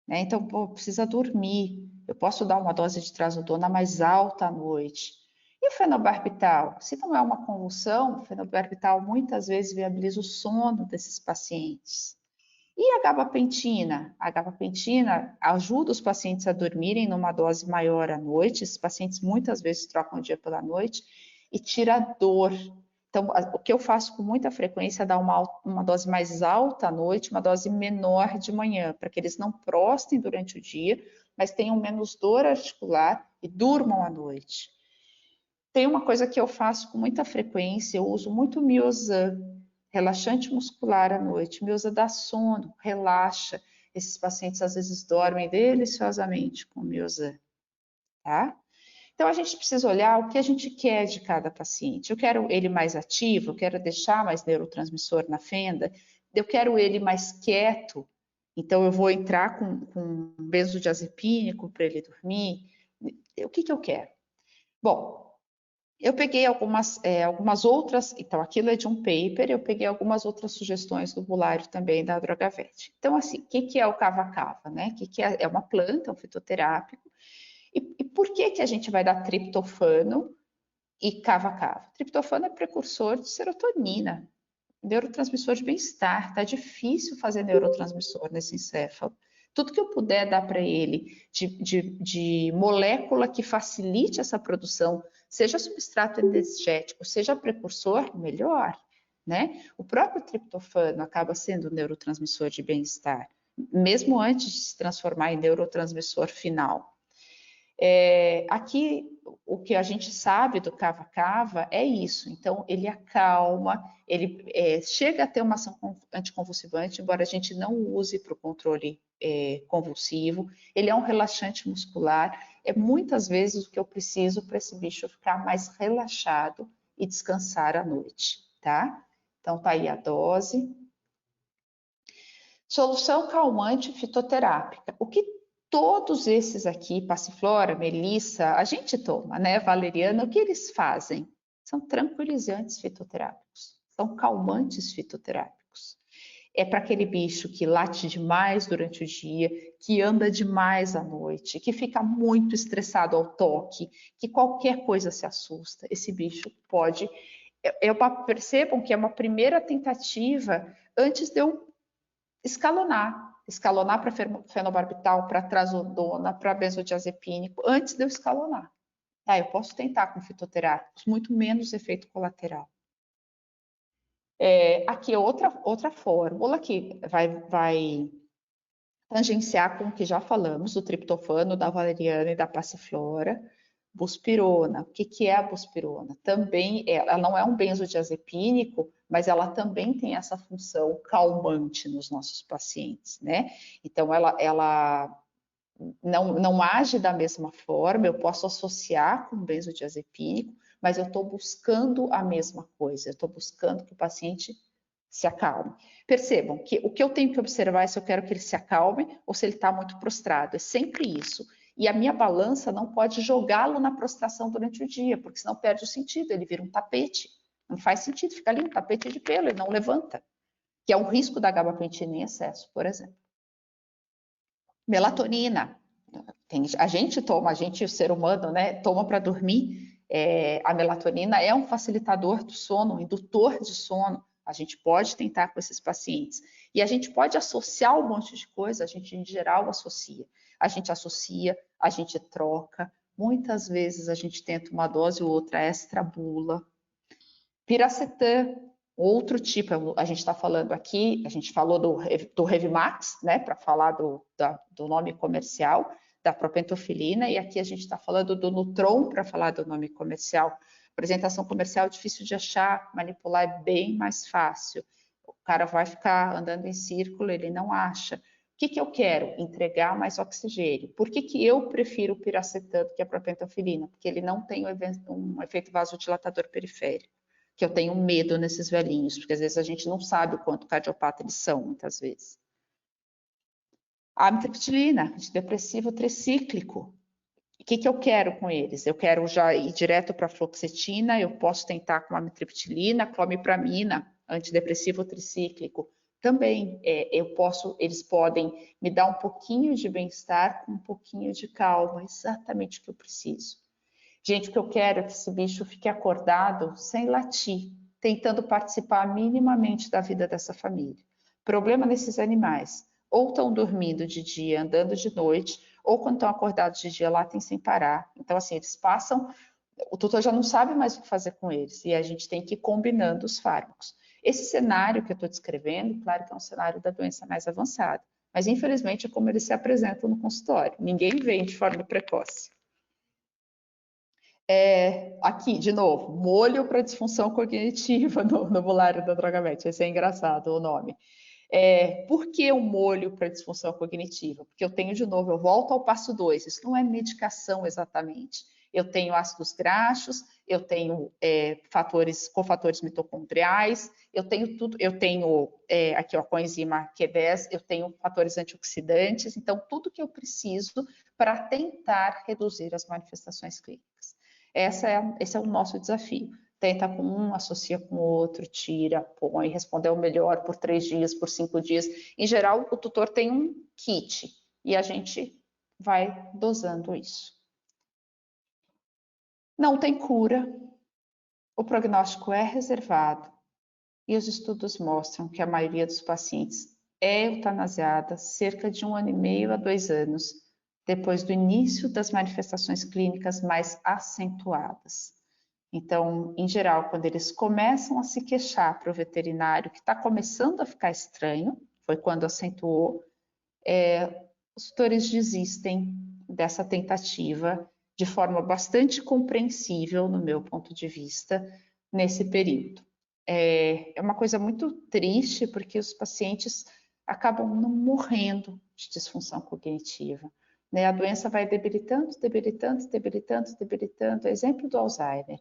Né? Então, precisa dormir. Eu posso dar uma dose de trazodona mais alta à noite. E o fenobarbital? Se não é uma convulsão, o fenobarbital muitas vezes viabiliza o sono desses pacientes. E a gabapentina? A gabapentina ajuda os pacientes a dormirem numa dose maior à noite. Esses pacientes muitas vezes trocam o dia pela noite e tira a dor. Então, o que eu faço com muita frequência é dar uma dose mais alta à noite, uma dose menor de manhã, para que eles não prostem durante o dia, mas tenham menos dor articular e durmam à noite. Tem uma coisa que eu faço com muita frequência, eu uso muito Miosan, relaxante muscular à noite. Miosan dá sono, relaxa. Esses pacientes às vezes dormem deliciosamente com Miosan, tá? Então, a gente precisa olhar o que a gente quer de cada paciente. Eu quero ele mais ativo, eu quero deixar mais neurotransmissor na fenda, eu quero ele mais quieto, então eu vou entrar com benzodiazepínico para ele dormir. O que eu quero? Bom, eu peguei algumas outras, então aquilo é de um paper, eu peguei algumas outras sugestões do Bulário também da Drogavet. Então, assim, o que é o cava-cava, né? Que é uma planta, um fitoterápico. E por que a gente vai dar triptofano e cava-cava? Triptofano é precursor de serotonina, neurotransmissor de bem-estar. Tá difícil fazer neurotransmissor nesse encéfalo. Tudo que eu puder dar para ele de molécula que facilite essa produção, seja substrato energético, seja precursor, melhor, né? O próprio triptofano acaba sendo neurotransmissor de bem-estar, mesmo antes de se transformar em neurotransmissor final. Aqui, o que a gente sabe do cava-cava é isso. Então, ele acalma, ele chega a ter uma ação anticonvulsivante, embora a gente não use para o controle convulsivo. Ele é um relaxante muscular. É muitas vezes o que eu preciso para esse bicho ficar mais relaxado e descansar à noite, tá? Então, tá aí a dose. Solução calmante fitoterápica. O que todos esses aqui, passiflora, melissa, a gente toma, né? Valeriana, o que eles fazem? São tranquilizantes fitoterápicos, são calmantes fitoterápicos. É para aquele bicho que late demais durante o dia, que anda demais à noite, que fica muito estressado ao toque, que qualquer coisa se assusta. Esse bicho pode. Percebam que é uma primeira tentativa antes de eu escalonar para fenobarbital, para trazodona, para benzodiazepínico, antes de eu escalonar. Tá, eu posso tentar com fitoterápicos, muito menos efeito colateral. Aqui é outra fórmula que vai tangenciar com o que já falamos, do triptofano, da valeriana e da passiflora. Buspirona. O que é a buspirona? Também, ela não é um benzodiazepínico, mas ela também tem essa função calmante nos nossos pacientes, né? Então, ela não age da mesma forma, eu posso associar com benzodiazepínico, mas eu estou buscando a mesma coisa, eu estou buscando que o paciente se acalme. Percebam que o que eu tenho que observar é se eu quero que ele se acalme ou se ele está muito prostrado, é sempre isso. E a minha balança não pode jogá-lo na prostração durante o dia, porque senão perde o sentido, ele vira um tapete. Não faz sentido, fica ali um tapete de pelo, ele não levanta, que é um risco da gabapentina em excesso, por exemplo. Melatonina. A gente, o ser humano, né, toma para dormir. A melatonina é um facilitador do sono, um indutor de sono. A gente pode tentar com esses pacientes. E a gente pode associar um monte de coisa, a gente em geral associa. A gente associa, a gente troca. Muitas vezes a gente tenta uma dose ou outra extra-bula. Piracetam, outro tipo, a gente está falando aqui, a gente falou do Revimax, né, para falar do nome comercial, da propentofilina, e aqui a gente está falando do Nutron para falar do nome comercial. Apresentação comercial é difícil de achar, manipular é bem mais fácil. O cara vai ficar andando em círculo, ele não acha. O que eu quero? Entregar mais oxigênio. Por que eu prefiro o piracetam do que a propentofilina? Porque ele não tem um efeito vasodilatador periférico, que eu tenho medo nesses velhinhos, porque às vezes a gente não sabe o quanto cardiopata eles são, muitas vezes. A amitriptilina, antidepressivo tricíclico. O que eu quero com eles? Eu quero já ir direto para a fluoxetina, eu posso tentar com a amitriptilina, clomipramina, antidepressivo tricíclico. Também eles podem me dar um pouquinho de bem-estar com um pouquinho de calma, exatamente o que eu preciso. Gente, o que eu quero é que esse bicho fique acordado sem latir, tentando participar minimamente da vida dessa família. Problema nesses animais, ou estão dormindo de dia, andando de noite, ou quando estão acordados de dia, latem sem parar. Então, assim, eles passam O tutor já não sabe mais o que fazer com eles, e a gente tem que ir combinando os fármacos. Esse cenário que eu estou descrevendo, claro que é um cenário da doença mais avançada, mas infelizmente é como eles se apresentam no consultório. Ninguém vem de forma precoce. Aqui, de novo, molho para disfunção cognitiva no volário da Drogamet. Esse é engraçado o nome. Por que o molho para disfunção cognitiva? Porque eu tenho, de novo, eu volto ao passo 2. Isso não é medicação exatamente. Eu tenho ácidos graxos, eu tenho cofatores mitocondriais, eu tenho tudo, eu tenho aqui ó, coenzima Q10, eu tenho fatores antioxidantes, então tudo que eu preciso para tentar reduzir as manifestações clínicas. Esse é o nosso desafio. Tenta com um, associa com o outro, tira, põe, respondeu melhor por 3 dias, por 5 dias. Em geral, o tutor tem um kit e a gente vai dosando isso. Não tem cura, o prognóstico é reservado e os estudos mostram que a maioria dos pacientes é eutanasiada cerca de 1 ano e meio a 2 anos depois do início das manifestações clínicas mais acentuadas. Então, em geral, quando eles começam a se queixar para o veterinário que está começando a ficar estranho, foi quando acentuou, os tutores desistem dessa tentativa de forma bastante compreensível, no meu ponto de vista, nesse período. É uma coisa muito triste, porque os pacientes acabam não morrendo de disfunção cognitiva. Né? A doença vai debilitando, debilitando, debilitando, debilitando. Exemplo do Alzheimer.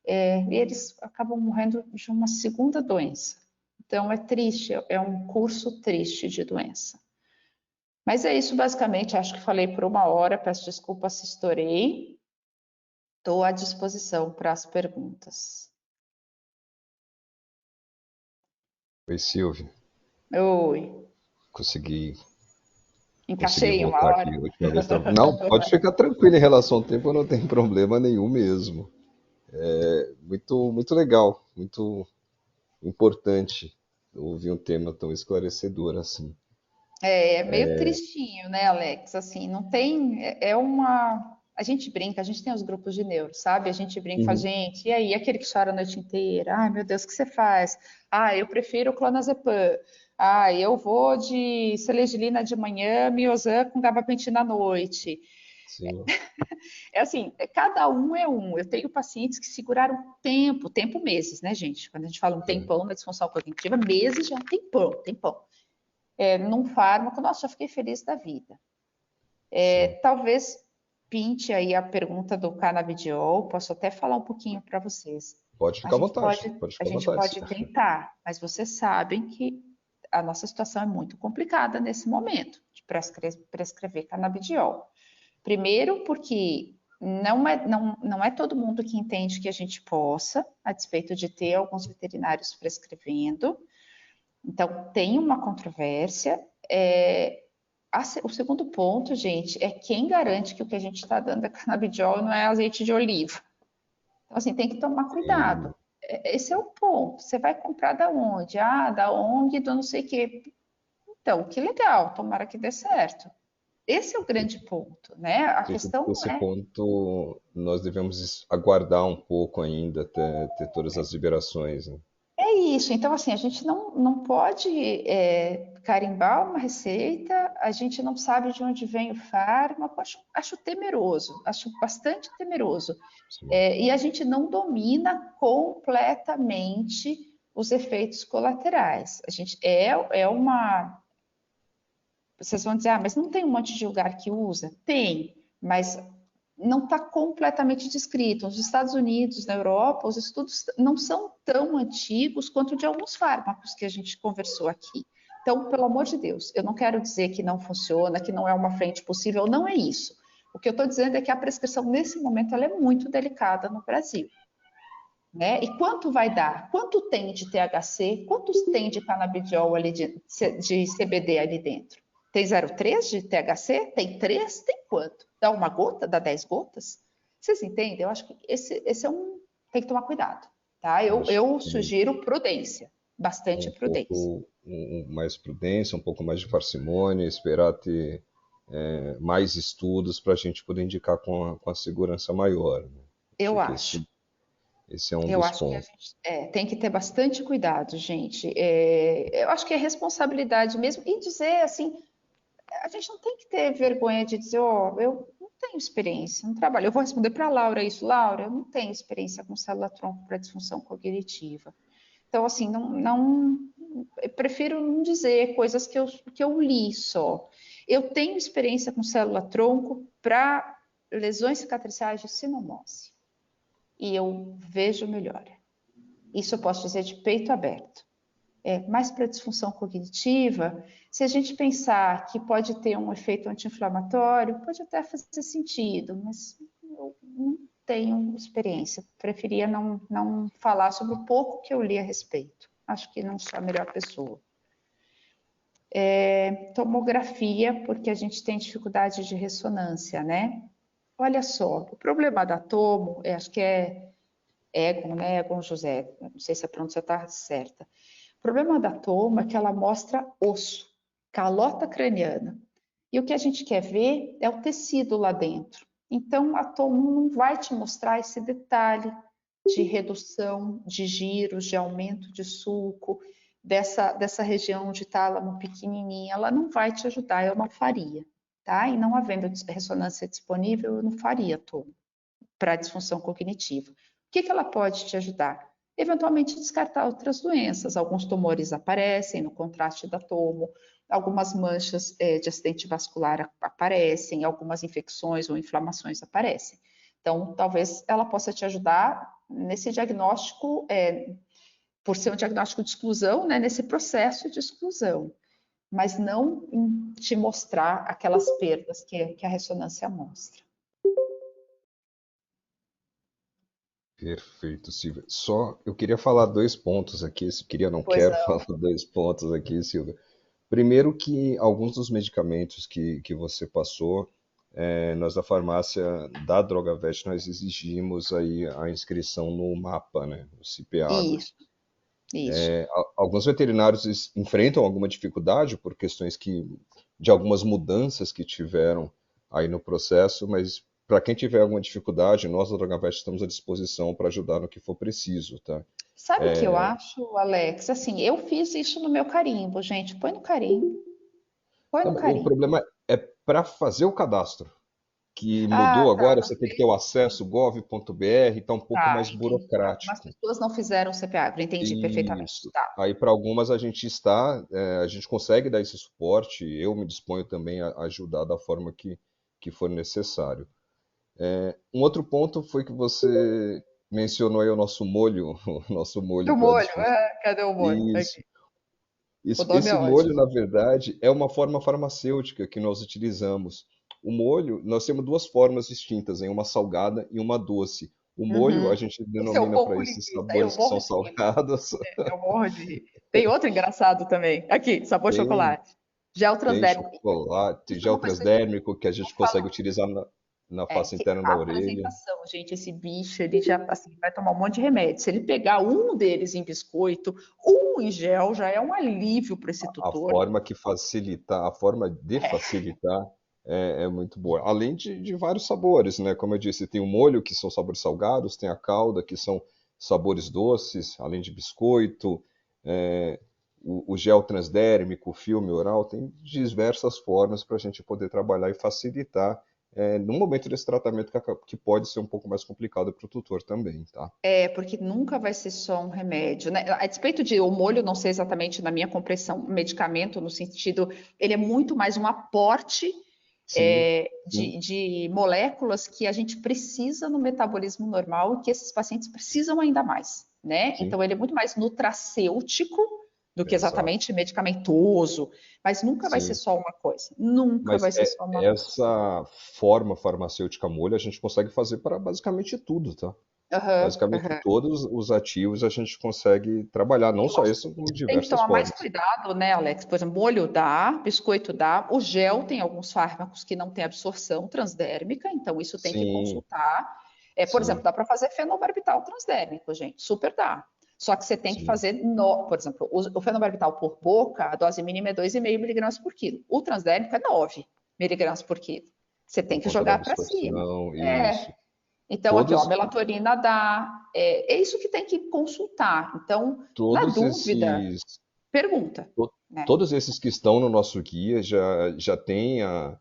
E eles acabam morrendo de uma segunda doença. Então, é triste, é um curso triste de doença. Mas é isso, basicamente. Acho que falei por 1 hora, peço desculpa se estourei. Estou à disposição para as perguntas. Oi, Silvia. Oi. Consegui Encaixei em 1 voltar aqui hora? a última vez. Não, pode ficar tranquilo em relação ao tempo, não tem problema nenhum mesmo. Muito, muito legal, muito importante ouvir um tema tão esclarecedor assim. É meio tristinho, né, Alex? Assim, não tem. A gente brinca, a gente tem os grupos de neuro, sabe? A gente brinca, fala, Uhum. gente, e aí, aquele que chora a noite inteira? Ai, meu Deus, o que você faz? Ah, eu prefiro clonazepam. Ah, eu vou de selegiline de manhã, miozan com gabapentina à noite. Sim. Assim, cada um é um. Eu tenho pacientes que seguraram tempo meses, né, gente? Quando a gente fala um tempão na disfunção cognitiva, meses já é um tempão. Num fármaco, nossa, já fiquei feliz da vida. Talvez pinte aí a pergunta do canabidiol, posso até falar um pouquinho para vocês. Pode A ficar à gente vontade, pode, pode a ficar à gente vontade. pode tentar, mas vocês sabem que a nossa situação é muito complicada nesse momento de prescrever canabidiol. Primeiro, porque não é todo mundo que entende que a gente possa, a despeito de ter alguns veterinários prescrevendo. Então, tem uma controvérsia. O segundo ponto, gente, é quem garante que o que a gente está dando é canabidiol e não é azeite de oliva. Então, assim, tem que tomar cuidado. Esse é o ponto. Você vai comprar da onde? Ah, da ONG, do não sei o quê. Então, que legal, tomara que dê certo. Esse é o grande ponto, né? A Acredito questão que não esse é. ponto nós devemos aguardar um pouco ainda até ter todas as liberações, né? É isso. Então, assim, a gente não pode carimbar uma receita, a gente não sabe de onde vem o fármaco, acho temeroso, acho bastante temeroso. Sim. E a gente não domina completamente os efeitos colaterais. A gente é uma. Vocês vão dizer, mas não tem um monte de lugar que usa? Tem, mas não está completamente descrito. Nos Estados Unidos, na Europa, os estudos não são tão antigos quanto de alguns fármacos que a gente conversou aqui. Então, pelo amor de Deus, eu não quero dizer que não funciona, que não é uma frente possível, não é isso. O que eu estou dizendo é que a prescrição, nesse momento, ela é muito delicada no Brasil. Né? E quanto vai dar? Quanto tem de THC? Quantos tem de canabidiol ali de CBD ali dentro? Tem 0,3 de THC? Tem 3? Tem quanto? Dá uma gota? Dá 10 gotas? Vocês entendem? Eu acho que esse é um... Tem que tomar cuidado, tá? Eu sugiro prudência, bastante prudência. Mais prudência, um pouco mais de parcimônia, esperar ter mais estudos para a gente poder indicar com a segurança maior, né? eu Acho que acho. esse é um Eu dos acho que a pontos. gente tem que ter bastante cuidado, gente. Eu acho que é responsabilidade mesmo. E dizer assim, a gente não tem que ter vergonha de dizer, ó, eu não tenho experiência, não trabalho. Eu vou responder para a Laura isso, Laura, eu não tenho experiência com célula-tronco para disfunção cognitiva. Então, assim, eu prefiro não dizer coisas que eu li só. Eu tenho experiência com célula-tronco para lesões cicatriciais de sinomose. E eu vejo melhora. Isso eu posso dizer de peito aberto. Mas para disfunção cognitiva, se a gente pensar que pode ter um efeito anti-inflamatório, pode até fazer sentido, mas eu não tenho experiência. Preferia não falar sobre o pouco que eu li a respeito. Acho que não sou a melhor pessoa. Tomografia, porque a gente tem dificuldade de ressonância, né? Olha só, o problema da tomo, acho que é Egon, né? Egon José, não sei se a pronúncia está certa. O problema da toma é que ela mostra osso, calota craniana. E o que a gente quer ver é o tecido lá dentro. Então, a toma não vai te mostrar esse detalhe de redução de giros, de aumento de sulco, dessa região de tálamo pequenininha. Ela não vai te ajudar, eu não faria. Tá? E não havendo ressonância disponível, eu não faria toma para disfunção cognitiva. O que ela pode te ajudar? Eventualmente descartar outras doenças. Alguns tumores aparecem no contraste da tomo, algumas manchas de acidente vascular aparecem, algumas infecções ou inflamações aparecem. Então, talvez ela possa te ajudar nesse diagnóstico, por ser um diagnóstico de exclusão, né, nesse processo de exclusão, mas não em te mostrar aquelas perdas que a ressonância mostra. Perfeito, Silvia. Só eu queria falar dois pontos aqui, se queria, não Pois quero não. falar dois pontos aqui, Silvia. Primeiro que alguns dos medicamentos que você passou, nós da farmácia da Drogavet, nós exigimos aí a inscrição no MAPA, né, o CPAGO. Isso, isso. Alguns veterinários enfrentam alguma dificuldade por questões de algumas mudanças que tiveram aí no processo, mas para quem tiver alguma dificuldade, nós da Drogavet estamos à disposição para ajudar no que for preciso, tá? Sabe o que eu acho, Alex? Assim, eu fiz isso no meu carimbo, gente. Põe no carimbo. Põe Tá, no mas o carimbo. problema é para fazer o cadastro, que Ah, mudou tá. agora, Não você tem que ter o fez? acesso gov.br, está um pouco Tá, mais entendi. Algumas burocrático. pessoas não fizeram o CPA, eu entendi perfeitamente. Isso. Tá. Aí para algumas a gente consegue dar esse suporte, eu me disponho também a ajudar da forma que for necessário. Um outro ponto foi que você mencionou aí o nosso molho, o nosso molho O para molho, disfunção. cadê o molho? Isso. Aqui. O nome é Esse molho, ótimo. na verdade, é uma forma farmacêutica que nós utilizamos. O molho, nós temos duas formas distintas, hein? Uma salgada e uma doce. O molho, a Uhum. gente Esse é o denomina para pouco esses linguiça. Eu sabores que morro são de rir. salgados. Eu morro de rir. Tem outro engraçado também. Aqui, sabor Tem, chocolate. Gel tem transdérmico. chocolate, Isso é gel uma coisa que a gente transdérmico que a não gente consegue fala. utilizar na face Que interna a da orelha. apresentação, gente, esse bicho, ele já assim, vai tomar um monte de remédio. Se ele pegar um deles em biscoito, um em gel, já é um alívio para esse A tutor. forma que facilitar, a forma de facilitar é muito boa. Além de vários sabores, né? Como eu disse, tem o molho, que são sabores salgados, tem a calda, que são sabores doces, além de biscoito, é, o gel transdérmico, o filme oral, tem diversas formas para a gente poder trabalhar e facilitar no momento desse tratamento que pode ser um pouco mais complicado para o tutor também, tá? Porque nunca vai ser só um remédio, né? A despeito de o molho não ser exatamente, na minha compreensão, um medicamento, no sentido, ele é muito mais um aporte Sim, sim, de moléculas que a gente precisa no metabolismo normal e que esses pacientes precisam ainda mais, né? sim, Então, ele é muito mais nutracêutico do que exato. exatamente medicamentoso, mas nunca vai ser Sim. só uma coisa, nunca Mas vai ser só uma coisa. essa forma farmacêutica molho a gente consegue fazer para basicamente tudo, tá? Aham, Basicamente aham. todos os ativos a gente consegue trabalhar, não Eu só acho esse, que a como gente tem que diversas tomar mais formas. cuidado, né, Alex? Por exemplo, molho dá, biscoito dá, o gel tem alguns fármacos que não têm absorção transdérmica, então isso tem que Sim, consultar. Por exemplo, sim, dá para fazer fenobarbital transdérmico, gente, super dá. Só que você tem que sim, fazer, por exemplo, o fenobarbital por boca, a dose mínima é 2,5 miligramas por quilo. O transdérmico é 9 miligramas por quilo. Você tem por que conta da jogar para cima. absorção, É, isso. Então, aqui, ó, a Todos, melatonina dá. É isso que tem que consultar. Então, na todos dúvida, esses, pergunta, to- né? todos esses que estão no nosso guia já têm a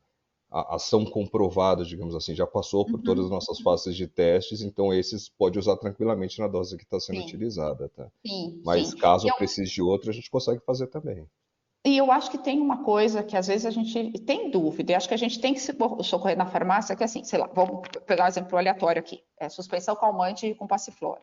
ação comprovada, digamos assim, já passou por todas as Uhum, nossas fases de testes, então esses pode usar tranquilamente na dose que está sendo sim, utilizada, tá? sim, Mas sim. caso precise de outra, a gente consegue fazer também. E eu acho que tem uma coisa que às vezes a gente tem dúvida, e acho que a gente tem que se socorrer na farmácia, que é assim, sei lá, vamos pegar um exemplo aleatório aqui, suspensão calmante com passiflora.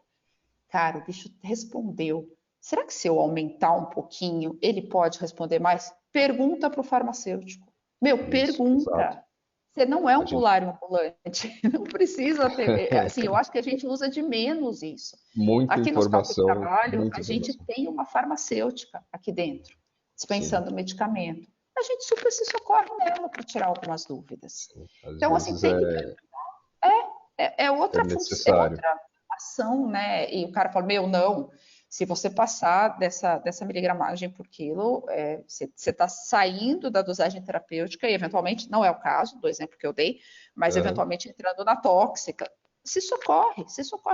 Cara, o bicho respondeu. Será que se eu aumentar um pouquinho, ele pode responder mais? Pergunta para o farmacêutico. Meu, Isso, exato. pergunta. Você não é A um gente, pulário ambulante, não precisa ter. Assim, eu acho que a gente usa de menos isso. muita Aqui no hospital que eu informação, trabalho, muita a gente informação. tem uma farmacêutica aqui dentro, Sim, dispensando medicamento. A gente super se socorre nela para tirar algumas dúvidas. sim. Às Então, assim, vezes tem que. É é outra função, é necessário. outra ação, né? E o cara fala, meu, não, se você passar dessa miligramagem por quilo, você está saindo da dosagem terapêutica e eventualmente, não é o caso, do exemplo que eu dei, mas Aham, eventualmente entrando na tóxica. Se socorre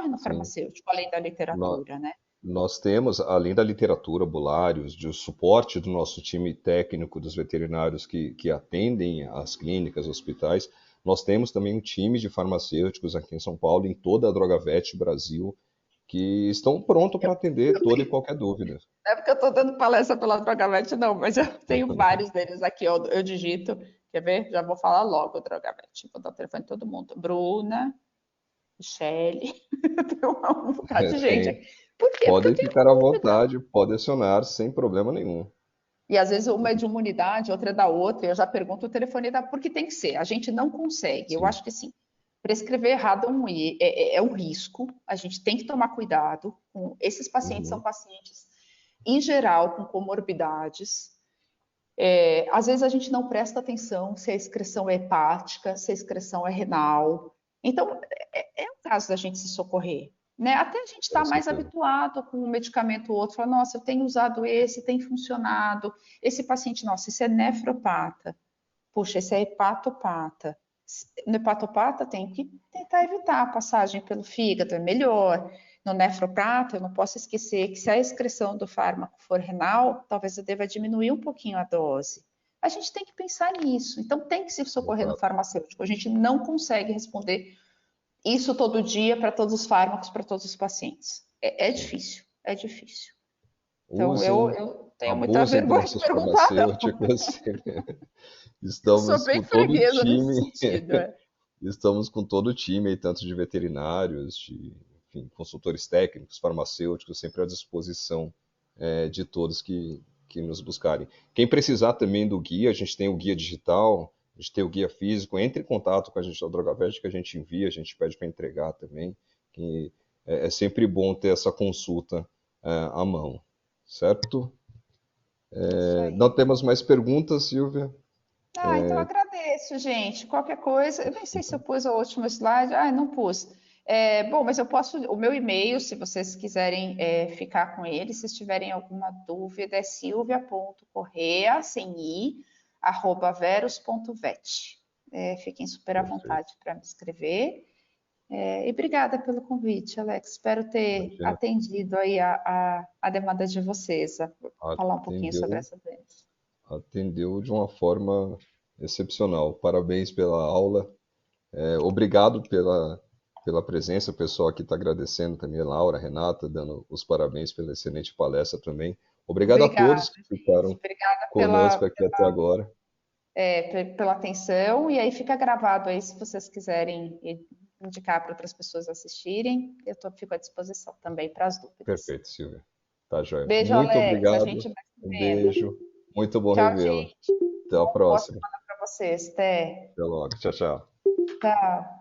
no sim. farmacêutico, além da Nó- literatura, né? Nós temos, além da literatura, Bolários, de suporte do nosso time técnico dos veterinários que atendem as clínicas, hospitais, nós temos também um time de farmacêuticos aqui em São Paulo, em toda a Drogavet Brasil, que estão prontos para atender Eu toda e tenho, qualquer dúvida. não é porque eu estou dando palestra pela Drogavet, não, mas eu tenho vários deles aqui, eu digito, quer ver? Já vou falar logo, Drogavet, vou dar o telefone de todo mundo. Bruna, Michele, tem um bocado de gente Tem, aqui. Por quê? Porque eu podem tenho ficar à dúvida. vontade, pode acionar sem problema nenhum. E às vezes uma é de uma unidade, outra é da outra, e eu já pergunto o telefone da. Porque tem que ser, a gente não consegue. Eu Sim. acho que sim. Prescrever errado é um risco, a gente tem que tomar cuidado. Esses pacientes são Uhum. pacientes, em geral, com comorbidades. Às vezes a gente não presta atenção se a excreção é hepática, se a excreção é renal. Então, é o caso da gente se socorrer. Né? Até a gente Com está mais certeza. habituado com um medicamento ou outro, fala, nossa, eu tenho usado esse, tem funcionado. Esse paciente, nossa, esse é nefropata. Puxa, esse é hepatopata. No hepatopata tem que tentar evitar a passagem pelo fígado, é melhor. No nefropata, eu não posso esquecer que se a excreção do fármaco for renal, talvez eu deva diminuir um pouquinho a dose. A gente tem que pensar nisso. Então, tem que se socorrer no Exato. farmacêutico. A gente não consegue responder isso todo dia para todos os fármacos, para todos os pacientes. É Sim. difícil, é difícil. Então, Usem, eu tenho muita abusem dos vergonha de nossos perguntar, não. farmacêuticos. Eu sou Estamos bem com todo o freguesa nesse time, sentido. estamos com todo o time, aí, tanto de veterinários, de, enfim, consultores técnicos, farmacêuticos, sempre à disposição de todos que nos buscarem. Quem precisar também do guia, a gente tem o guia digital, a gente tem o guia físico, entre em contato com a gente da Drogavet que a gente envia, a gente pede para entregar também, que é sempre bom ter essa consulta à mão, certo? Isso aí. Não temos mais perguntas, Silvia? Então agradeço, gente. Qualquer coisa, eu nem sei se eu pus o último slide. Não pus. Bom, mas eu posso, o meu e-mail, se vocês quiserem ficar com ele, se tiverem alguma dúvida, é silvia.correa, sem i, @veros.vet. Fiquem super à Perfeito. vontade para me escrever. E obrigada pelo convite, Alex. Espero ter Imagina, atendido aí a demanda de vocês, a falar um pouquinho sobre atendeu, essa doença. atendeu de uma forma excepcional. Parabéns pela aula. Obrigado pela presença. O pessoal aqui está agradecendo também, a Laura, a Renata, dando os parabéns pela excelente palestra também. Obrigado a Obrigada, todos que gente. ficaram Obrigada conosco aqui até agora. pela atenção. E aí fica gravado aí, se vocês quiserem indicar para outras pessoas assistirem, fico à disposição também para as dúvidas. Perfeito, Silvia. Tá, joia. Beijo, Muito Alex. A obrigado. gente vai se Um vendo. beijo. Muito bom Tchau, revê-la. gente. Até a Boa próxima. semana para vocês. Até. Até logo. Tchau, tchau. Tchau.